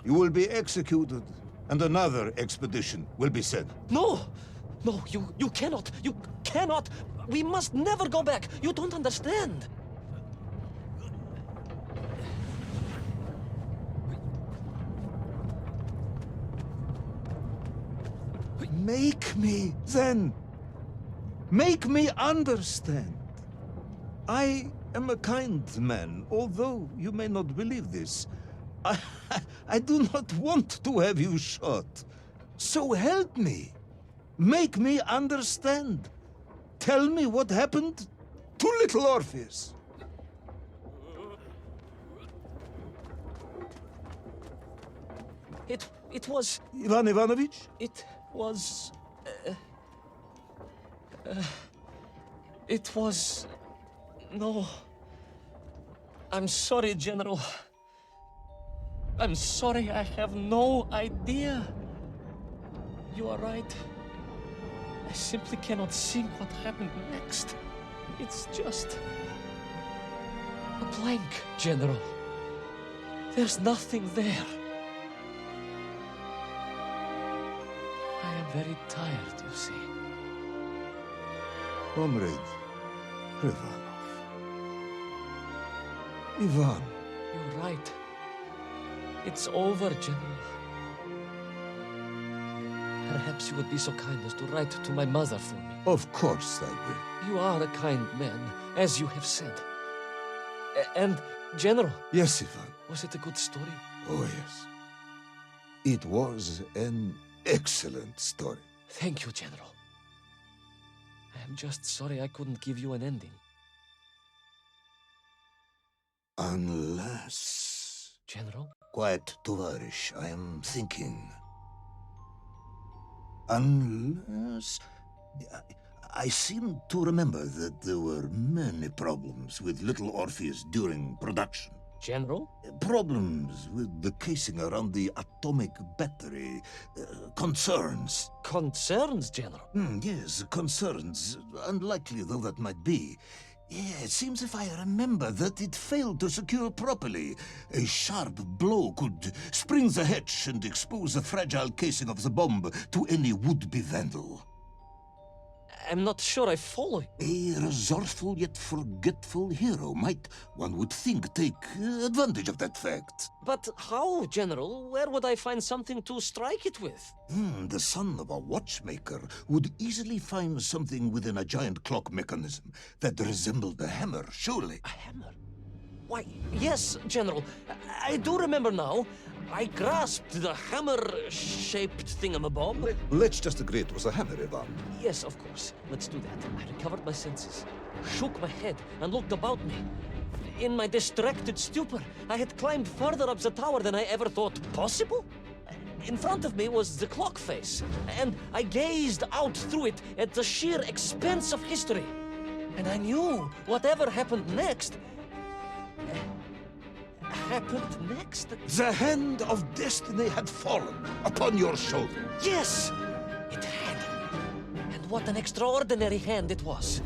You will be executed, and another expedition will be sent. No, you cannot. You cannot. We must never go back. You don't understand. Make me, then. Make me understand. I am a kind man, although you may not believe this. I do not want to have you shot. So help me. Make me understand. Tell me what happened to little Orpheus. It was... Ivan Ivanovich? It was... It was... No. I'm sorry, General. I'm sorry, I have no idea. You are right. I simply cannot think what happened next. It's just... a blank, General. There's nothing there. I am very tired, you see. Comrade Privalov. Ivan. You're right. It's over, General. Perhaps you would be so kind as to write to my mother for me. Of course I will. You are a kind man, as you have said. And, General... Yes, Ivan. Was it a good story? Oh, yes. It was an excellent story. Thank you, General. I am just sorry I couldn't give you an ending. Unless... General? Quiet, Tovarish. I am thinking. Unless... I seem to remember that there were many problems with little Orpheus during production. General? Problems with the casing around the atomic battery. Concerns. Concerns, General? Yes, concerns. Unlikely though that might be. Yeah, it seems if I remember that it failed to secure properly. A sharp blow could spring the hatch and expose the fragile casing of the bomb to any would-be vandal. I'm not sure I follow you. A resourceful yet forgetful hero might, one would think, take advantage of that fact. But how, General? Where would I find something to strike it with? The son of a watchmaker would easily find something within a giant clock mechanism that resembled a hammer, surely. A hammer? Why, yes, General. I do remember now. I grasped the hammer-shaped thingamabob. Let's just agree it was a hammer, Ivan. Yes, of course. Let's do that. I recovered my senses, shook my head, and looked about me. In my distracted stupor, I had climbed further up the tower than I ever thought possible. In front of me was the clock face, and I gazed out through it at the sheer expanse of history. And I knew whatever happened next... happened next? The hand of destiny had fallen upon your shoulder. Yes! It had. And what an extraordinary hand it was.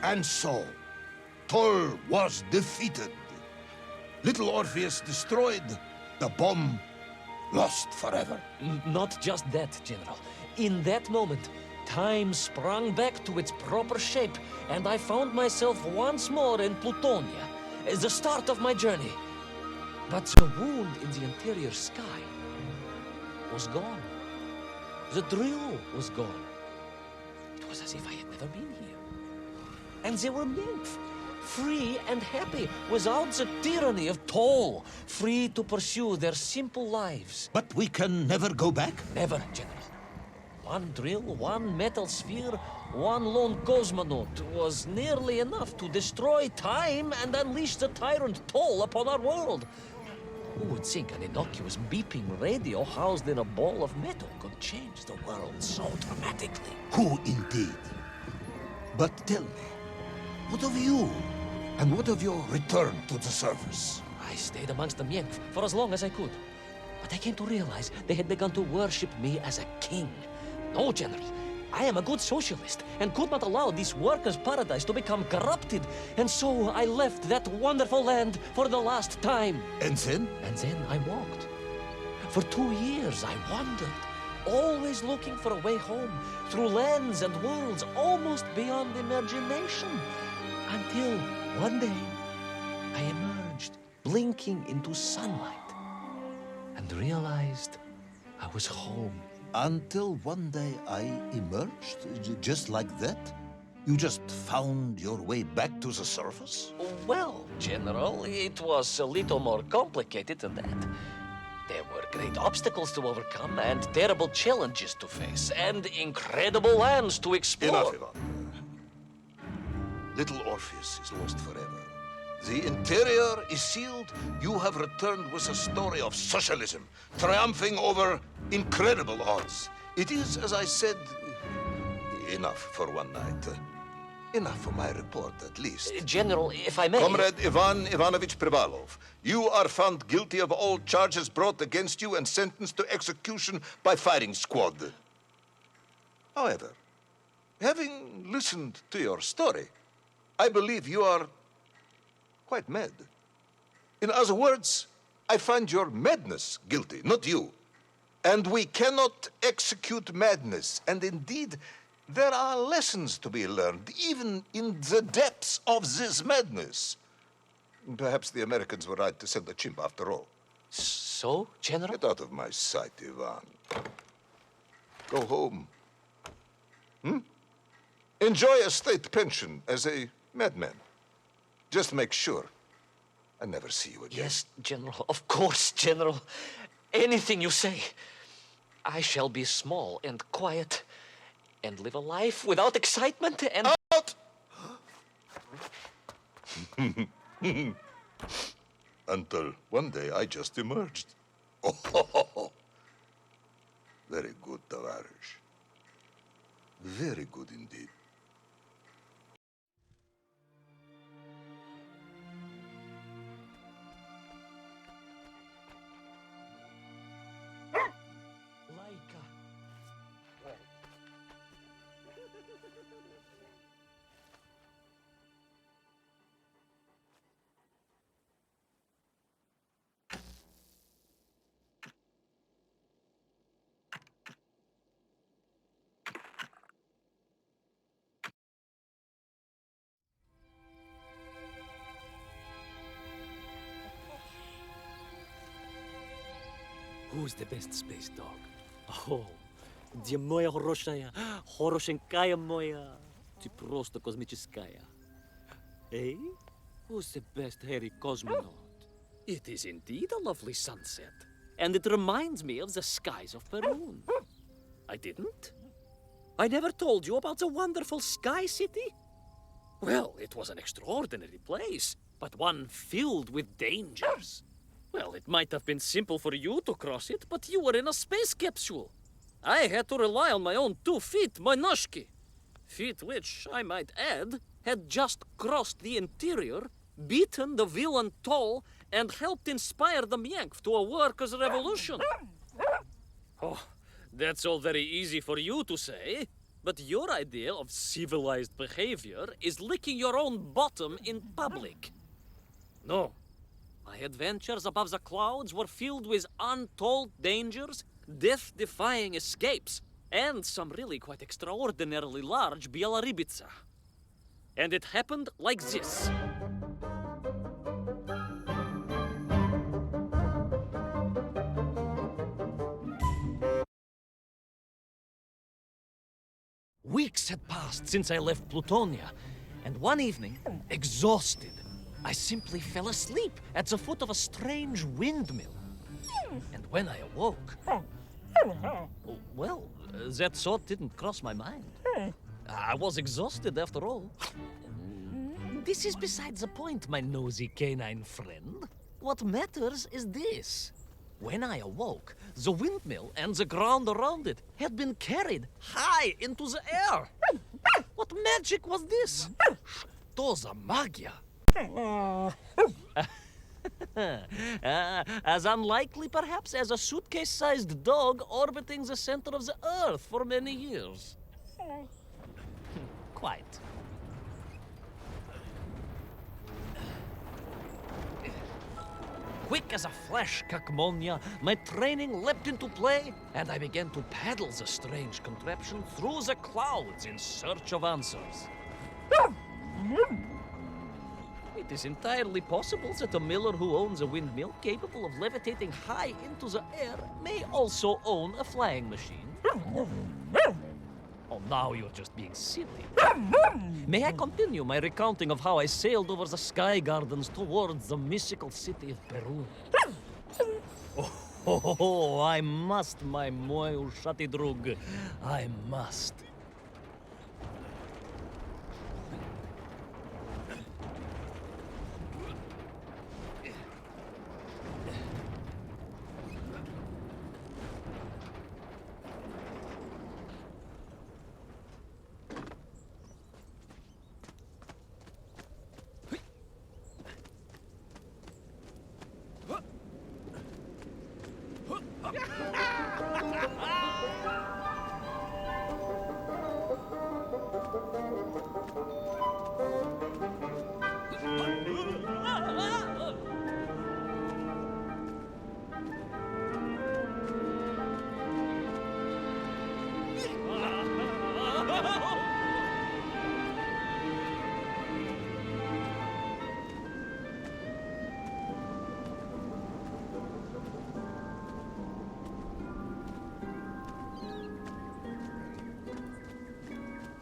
And so, Tol was defeated. Little Orpheus destroyed, the bomb lost forever. Not just that, General. In that moment, time sprung back to its proper shape, and I found myself once more in Plutonia, the start of my journey. But the wound in the interior sky was gone. The drill was gone. It was as if I had never been here. And they were nymph, free and happy, without the tyranny of Tol, free to pursue their simple lives. But we can never go back? Never, General. One drill, one metal sphere, one lone cosmonaut was nearly enough to destroy time and unleash the tyrant Tol upon our world. Who would think an innocuous beeping radio housed in a ball of metal could change the world so dramatically? Who indeed? But tell me, what of you? And what of your return to the surface? I stayed amongst the Nymph for as long as I could. But I came to realize they had begun to worship me as a king. No, General. I am a good socialist and could not allow this workers' paradise to become corrupted. And so I left that wonderful land for the last time. And then? And then I walked. For 2 years I wandered, always looking for a way home, through lands and worlds almost beyond imagination. Until one day, I emerged, blinking into sunlight, and realized I was home. Until one day I emerged, just like that? You just found your way back to the surface? Well, General, it was a little more complicated than that. There were great obstacles to overcome and terrible challenges to face and incredible lands to explore. Enough, Ivan. Little Orpheus is lost forever. The interior is sealed. You have returned with a story of socialism, triumphing over incredible odds. It is, as I said, enough for one night. Enough for my report, at least. General, if I may... Comrade Ivan Ivanovich Privalov, you are found guilty of all charges brought against you and sentenced to execution by firing squad. However, having listened to your story, I believe you are quite mad. In other words, I find your madness guilty, not you. And we cannot execute madness. And indeed, there are lessons to be learned, even in the depths of this madness. Perhaps the Americans were right to send a chimp after all. So, General? Get out of my sight, Ivan. Go home. Enjoy a state pension as a madman. Just make sure I never see you again. Yes, General. Of course, General. Anything you say. I shall be small and quiet and live a life without excitement and... Out! Until one day I just emerged. Oh, very good, Tavarish. Very good indeed. Laika. Who's the best space dog? Oh, где моя хорошая, хорошенькая моя, ты просто космическая. Eh? Who's the best hairy cosmonaut? It is indeed a lovely sunset, and it reminds me of the skies of Peru. I didn't? I never told you about the wonderful Sky City? Well, it was an extraordinary place, but one filled with dangers. Well, it might have been simple for you to cross it, but you were in a space capsule. I had to rely on my own 2 feet, my noshki. Feet which, I might add, had just crossed the interior, beaten the villain Toll, and helped inspire the Myank to a workers' revolution. Oh, that's all very easy for you to say, but your idea of civilized behavior is licking your own bottom in public. No. My adventures above the clouds were filled with untold dangers, death-defying escapes, and some really quite extraordinarily large Bielorybitsa. And it happened like this. Weeks had passed since I left Plutonia, and one evening, exhausted, I simply fell asleep at the foot of a strange windmill. And when I awoke... Well, that thought didn't cross my mind. I was exhausted after all. This is beside the point, my nosy canine friend. What matters is this. When I awoke, the windmill and the ground around it had been carried high into the air. What magic was this? Что за магия? As unlikely, perhaps, as a suitcase-sized dog orbiting the center of the Earth for many years. Quite. Quick as a flash, Kakmonia, my training leapt into play, and I began to paddle the strange contraption through the clouds in search of answers. It is entirely possible that a miller who owns a windmill capable of levitating high into the air may also own a flying machine. Oh, now you're just being silly. May I continue my recounting of how I sailed over the sky gardens towards the mystical city of Peru? Oh, I must, my moju shatidrug. I must.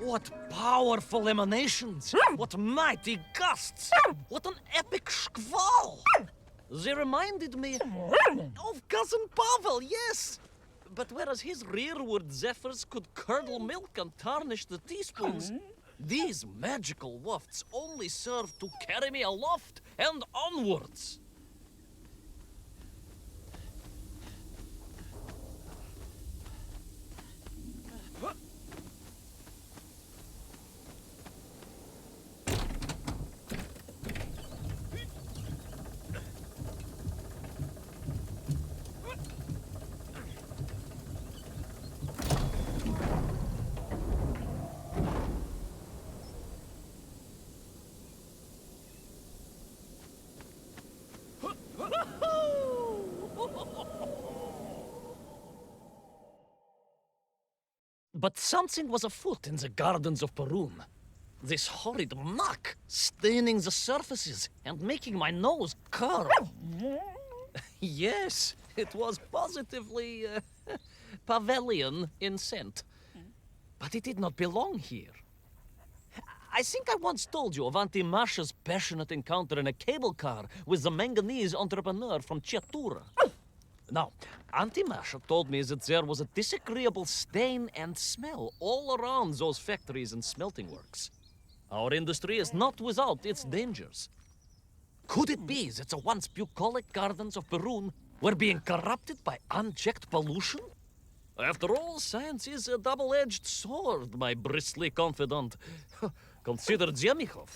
What powerful emanations! What mighty gusts! What an epic squall! They reminded me of Cousin Pavel, yes! But whereas his rearward zephyrs could curdle milk and tarnish the teaspoons, these magical wafts only serve to carry me aloft and onwards. But something was afoot in the gardens of Perun. This horrid muck staining the surfaces and making my nose curl. Yes, it was positively Pavelian in scent. But it did not belong here. I think I once told you of Auntie Masha's passionate encounter in a cable car with the manganese entrepreneur from Chiatura. Now, Auntie Masha told me that there was a disagreeable stain and smell all around those factories and smelting works. Our industry is not without its dangers. Could it be that the once bucolic gardens of Perun were being corrupted by unchecked pollution? After all, science is a double-edged sword, my bristly confidant. Consider Zemichov.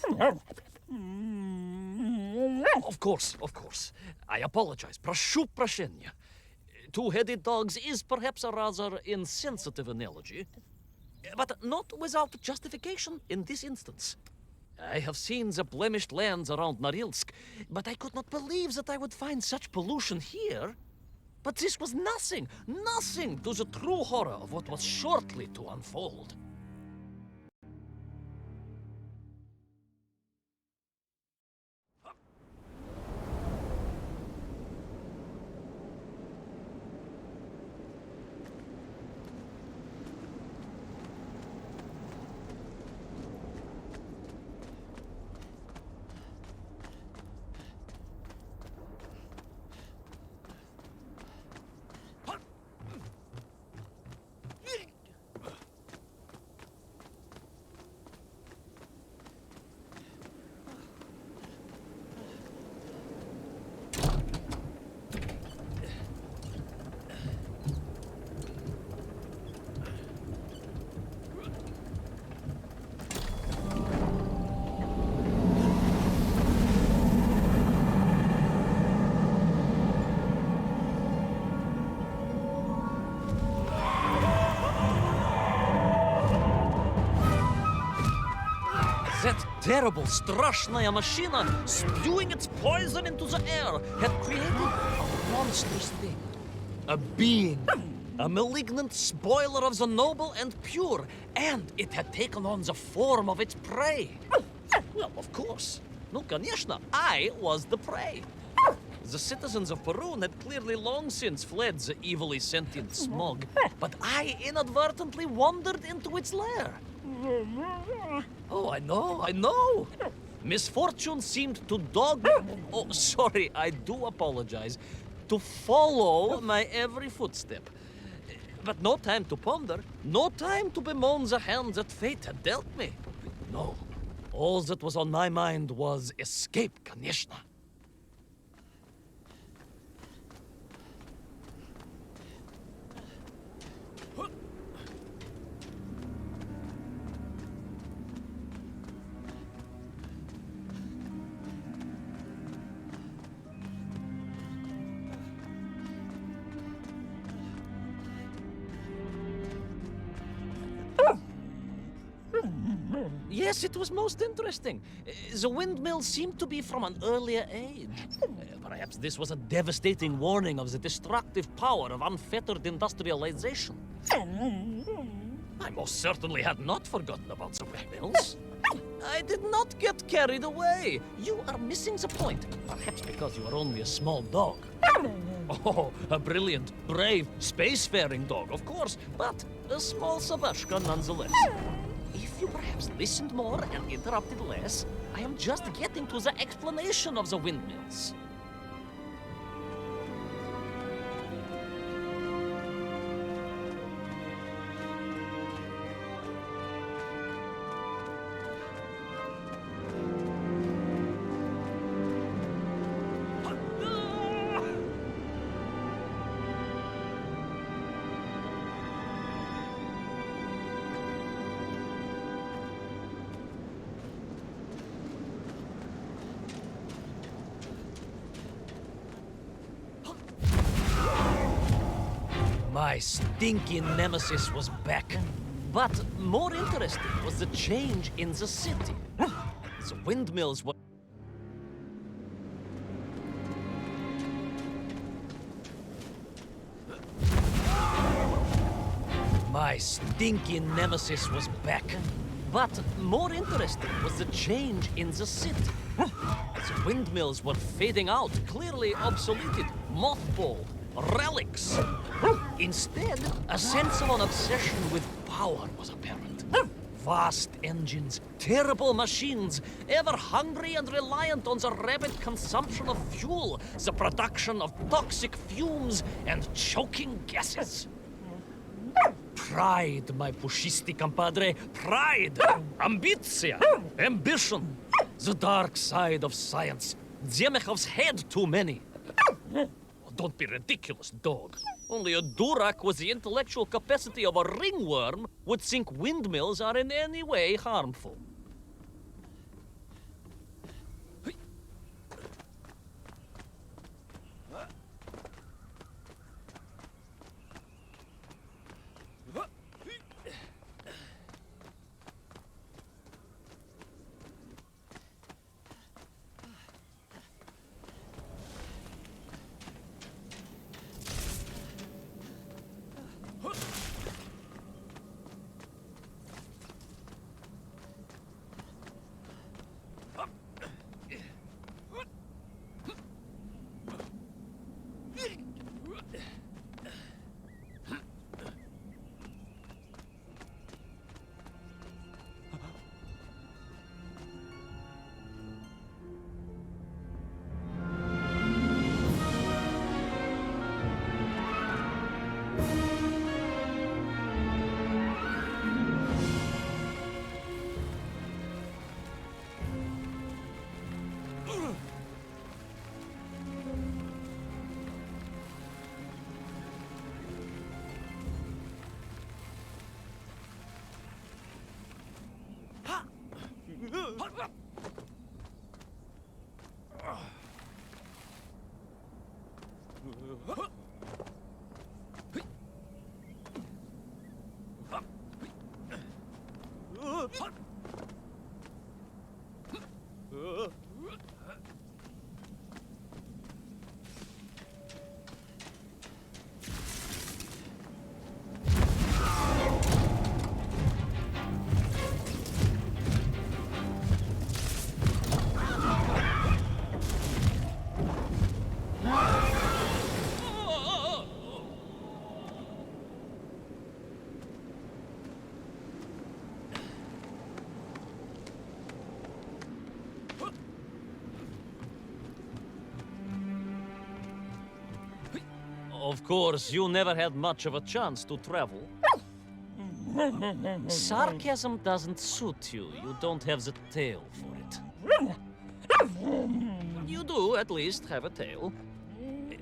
Of course. I apologize. Proшу прощения. Two-headed dogs is perhaps a rather insensitive analogy, but not without justification in this instance. I have seen the blemished lands around Norilsk, but I could not believe that I would find such pollution here. But this was nothing to the true horror of what was shortly to unfold. terrible strashnaya machina, spewing its poison into the air, had created a monstrous thing. A being. A malignant spoiler of the noble and pure, and it had taken on the form of its prey. Well, of course. No, конечно, I was the prey. The citizens of Perun had clearly long since fled the evilly sentient smog, but I inadvertently wandered into its lair. Oh, I know. Misfortune seemed to dog... Oh, sorry, I do apologize. To follow my every footstep. But no time to ponder, no time to bemoan the hand that fate had dealt me. No, all that was on my mind was escape, конечно. Yes, it was most interesting. The windmill seemed to be from an earlier age. Perhaps this was a devastating warning of the destructive power of unfettered industrialization. I most certainly had not forgotten about the windmills. I did not get carried away. You are missing the point. Perhaps because you are only a small dog. Oh, a brilliant, brave, spacefaring dog, of course, but a small Sabashka nonetheless. If you perhaps listened more and interrupted less, I am just getting to the explanation of the windmills. My stinking nemesis was back. But more interesting was the change in the city. The windmills were... My stinking nemesis was back. But more interesting was the change in the city. The windmills were fading out, clearly obsoleted, mothballed, relics. Instead, a sense of an obsession with power was apparent. Vast engines, terrible machines, ever hungry and reliant on the rapid consumption of fuel, the production of toxic fumes and choking gases. Pride, my pushisti compadre, pride, ambitia, ambition, the dark side of science. Zemechov's had too many. Don't be ridiculous, dog. Only a durak with the intellectual capacity of a ringworm would think windmills are in any way harmful. Of course, you never had much of a chance to travel. Sarcasm doesn't suit you. You don't have the tail for it. You do, at least, have a tail.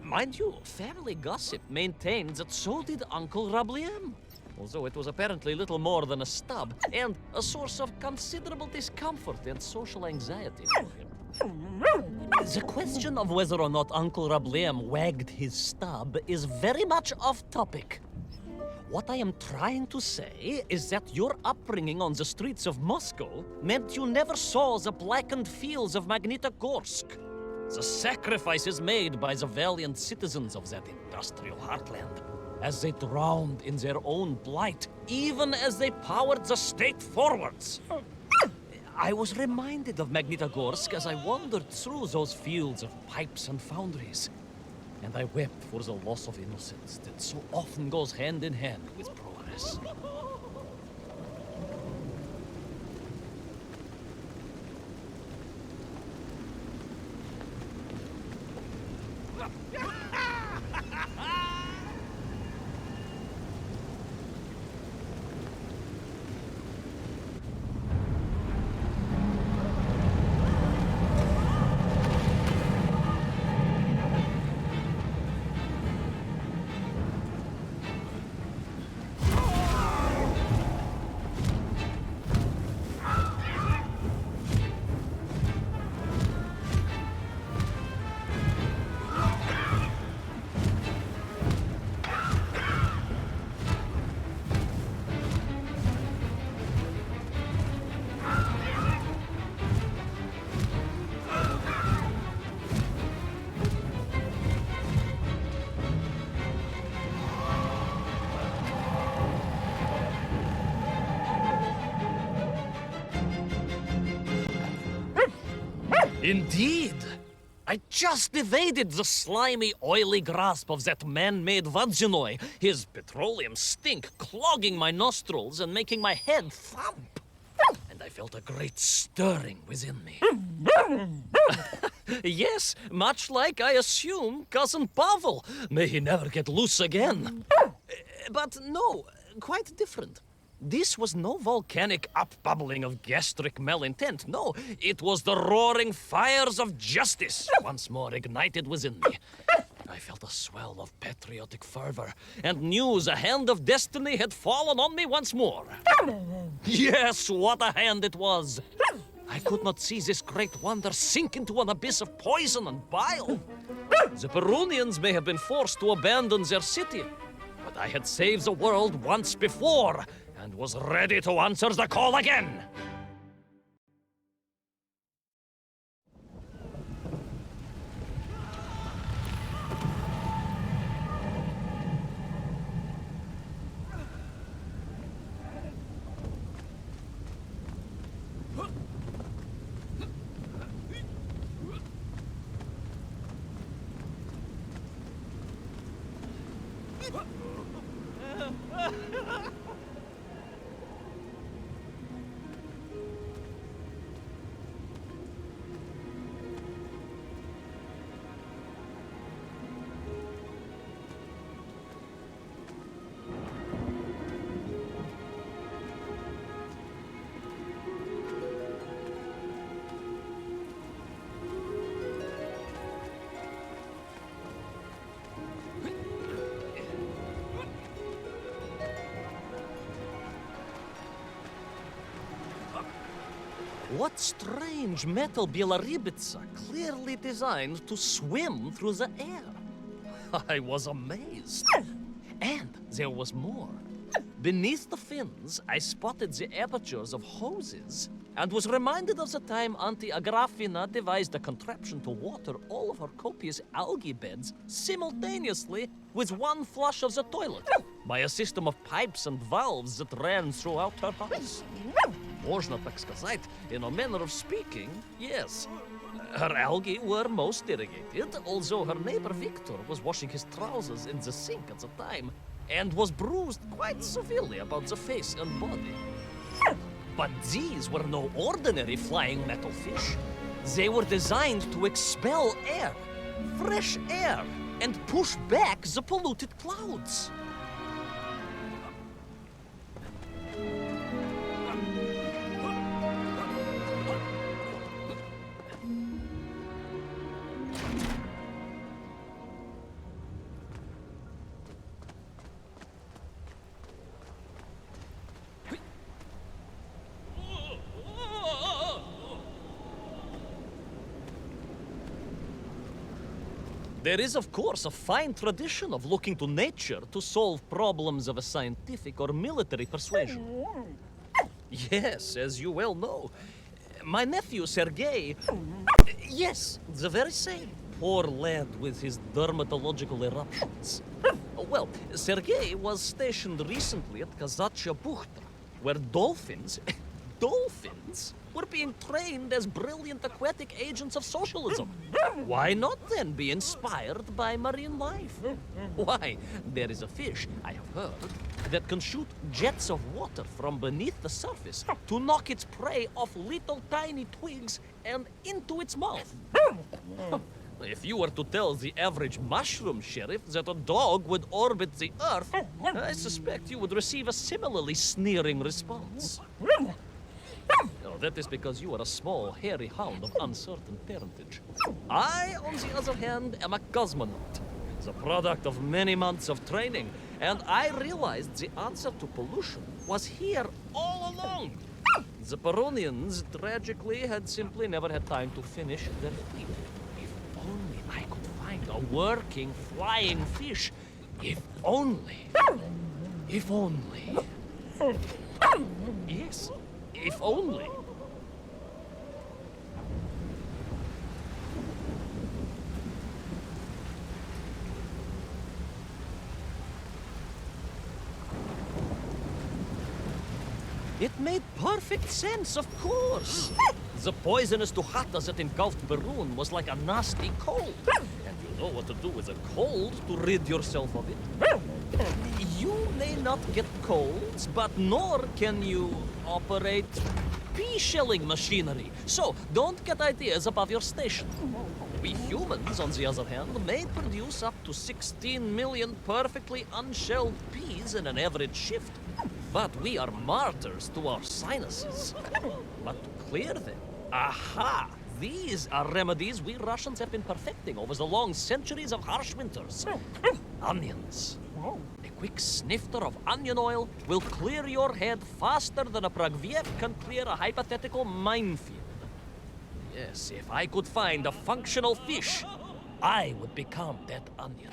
Mind you, family gossip maintains that so did Uncle Rabliem. Although it was apparently little more than a stub, and a source of considerable discomfort and social anxiety for him. The question of whether or not Uncle Rabliem wagged his stub is very much off topic. What I am trying to say is that your upbringing on the streets of Moscow meant you never saw the blackened fields of Magnitogorsk. The sacrifices made by the valiant citizens of that industrial heartland, as they drowned in their own blight, even as they powered the state forwards. I was reminded of Magnitogorsk as I wandered through those fields of pipes and foundries, and I wept for the loss of innocence that so often goes hand in hand with progress. Indeed! I just evaded the slimy, oily grasp of that man-made Vadzinoi, his petroleum stink clogging my nostrils and making my head thump. And I felt a great stirring within me. Yes, much like I assume Cousin Pavel. May he never get loose again. But no, quite different. This was no volcanic upbubbling of gastric malintent. No, it was the roaring fires of justice once more ignited within me. I felt a swell of patriotic fervor and knew the hand of destiny had fallen on me once more. Yes, what a hand it was! I could not see this great wonder sink into an abyss of poison and bile. The Perunians may have been forced to abandon their city, but I had saved the world once before and was ready to answer the call again. What strange metal Bielorybitsa, clearly designed to swim through the air. I was amazed. And there was more. Beneath the fins, I spotted the apertures of hoses and was reminded of the time Auntie Agrafina devised a contraption to water all of her copious algae beds simultaneously with one flush of the toilet by a system of pipes and valves that ran throughout her house. Можно так сказать, in a manner of speaking, yes. Her algae were most irrigated, although her neighbor Victor was washing his trousers in the sink at the time and was bruised quite severely about the face and body. But these were no ordinary flying metal fish. They were designed to expel air, fresh air, and push back the polluted clouds. There is, of course, a fine tradition of looking to nature to solve problems of a scientific or military persuasion. Yes, as you well know. My nephew, Sergei... Yes, the very same. Poor lad with his dermatological eruptions. Well, Sergei was stationed recently at Kazachya Bukhta, where dolphins... dolphins? Were being trained as brilliant aquatic agents of socialism. Why not then be inspired by marine life? Why, there is a fish, I have heard, that can shoot jets of water from beneath the surface to knock its prey off little tiny twigs and into its mouth. If you were to tell the average mushroom sheriff that a dog would orbit the Earth, I suspect you would receive a similarly sneering response. No, that is because you are a small, hairy hound of uncertain parentage. I, on the other hand, am a cosmonaut, the product of many months of training, and I realized the answer to pollution was here all along. The Peronians, tragically, had simply never had time to finish their fleet. If only I could find a working, flying fish. If only. If only. Yes. If only. It made perfect sense, of course. The poisonous tuhata that engulfed Barun was like a nasty cold. And you know what to do with a cold to rid yourself of it. You may not get colds, but nor can you operate pea-shelling machinery. So, don't get ideas above your station. We humans, on the other hand, may produce up to 16 million perfectly unshelled peas in an average shift. But we are martyrs to our sinuses. But to clear them, aha! These are remedies we Russians have been perfecting over the long centuries of harsh winters. Onions. A quick snifter of onion oil will clear your head faster than a Pragviev can clear a hypothetical minefield. Yes, if I could find a functional fish, I would become that onion.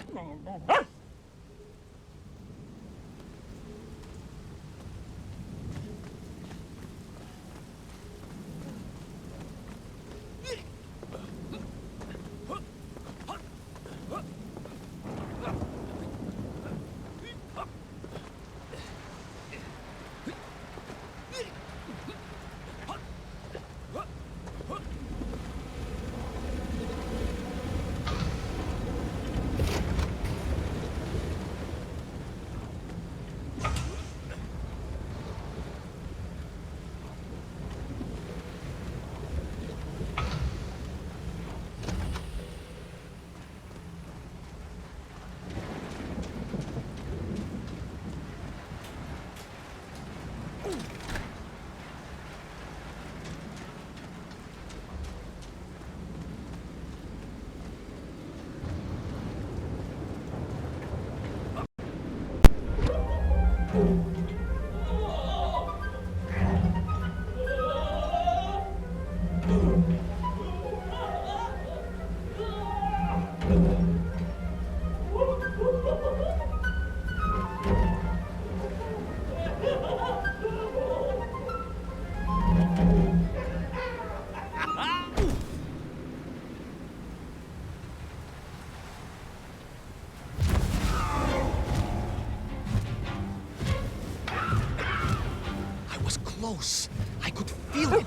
Close. I could feel it.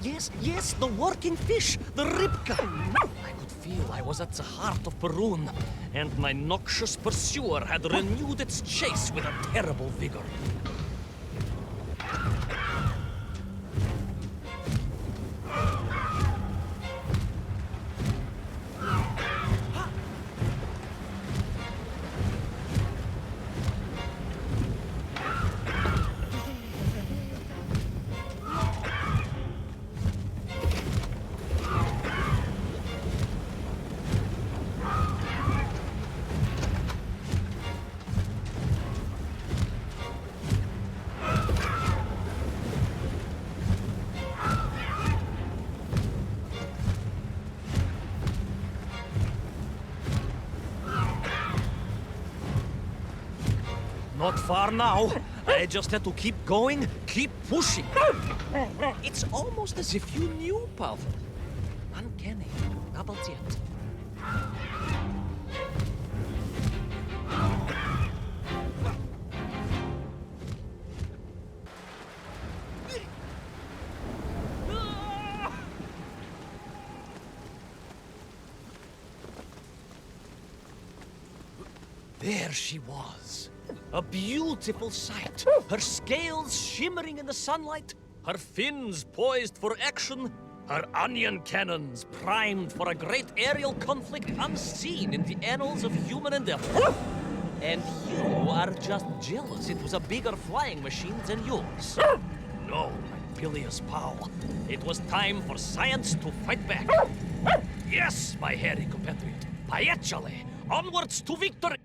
Yes, the working fish, the ribka. I could feel I was at the heart of Perun, and my noxious pursuer had renewed its chase with a terrible vigor. Not far now. I just had to keep going, keep pushing. It's almost as if you knew, Pavel. Uncanny. Double yet. There she was. A beautiful sight. Her scales shimmering in the sunlight. Her fins poised for action. Her onion cannons primed for a great aerial conflict unseen in the annals of human endeavor. And you are just jealous it was a bigger flying machine than yours. No, my bilious pal. It was time for science to fight back. Yes, my hairy compatriot. Paechale. Onwards to victory!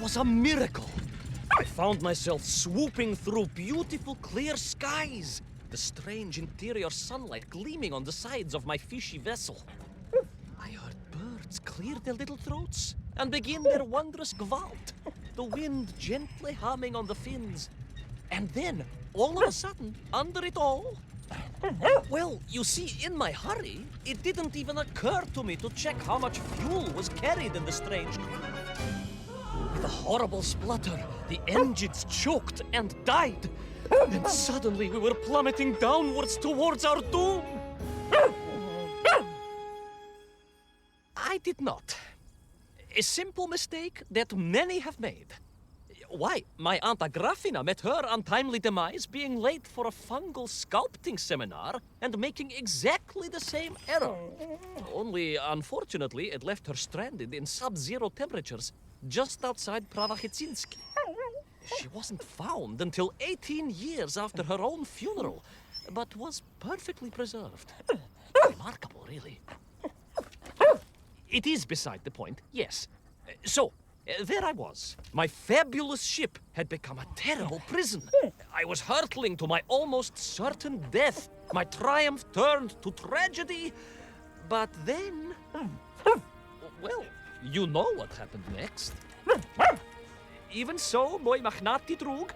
was a miracle. I found myself swooping through beautiful, clear skies, the strange interior sunlight gleaming on the sides of my fishy vessel. I heard birds clear their little throats and begin their wondrous gvalt, the wind gently humming on the fins. And then, all of a sudden, under it all, well, you see, in my hurry, it didn't even occur to me to check how much fuel was carried in the strange craft. With a horrible splutter, the engines choked and died. And suddenly we were plummeting downwards towards our doom. I did not. A simple mistake that many have made. Why, my Aunt Agrafina met her untimely demise being late for a fungal sculpting seminar and making exactly the same error. Only, unfortunately, it left her stranded in sub-zero temperatures just outside Pravachitsinsk. She wasn't found until 18 years after her own funeral, but was perfectly preserved. Remarkable, really. It is beside the point, yes. So, there I was. My fabulous ship had become a terrible prison. I was hurtling to my almost certain death. My triumph turned to tragedy. But then... well, you know what happened next. Even so, mooi magnati droog,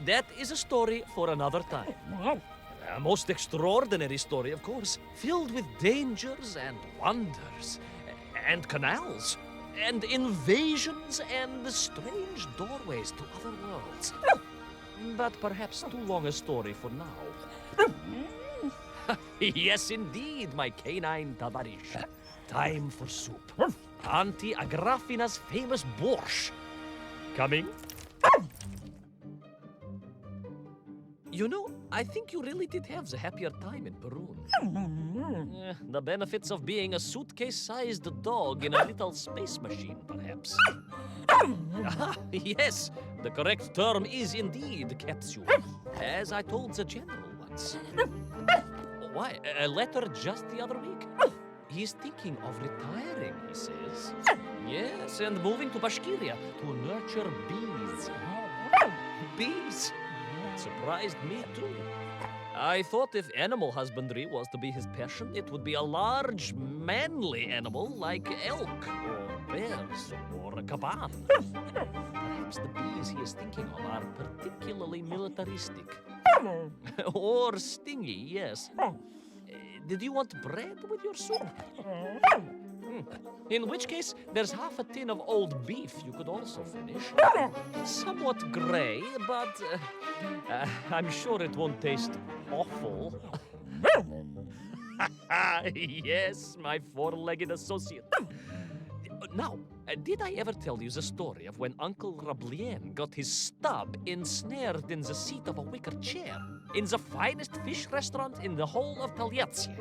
that is a story for another time. A most extraordinary story, of course, filled with dangers and wonders, and canals, and invasions, and strange doorways to other worlds. But perhaps too long a story for now. Yes, indeed, my canine tavarish. Time for soup. Auntie Agrafina's famous borscht. Coming? You know, I think you really did have the happier time in Peru. The benefits of being a suitcase-sized dog in a little space machine, perhaps. Yes, the correct term is indeed capsule, as I told the general once. Why, a letter just the other week. He's thinking of retiring, he says. Yes, and moving to Bashkiria to nurture bees. Bees? Surprised me too. I thought if animal husbandry was to be his passion, it would be a large, manly animal like elk, or bears, or a caban. Perhaps the bees he is thinking of are particularly militaristic. Or stingy, yes. Did you want bread with your soup? In which case, there's half a tin of old beef you could also finish. Somewhat gray, but I'm sure it won't taste awful. Yes, my four-legged associate. Now, did I ever tell you the story of when Uncle Rablien got his stub ensnared in the seat of a wicker chair in the finest fish restaurant in the whole of Taliatsia?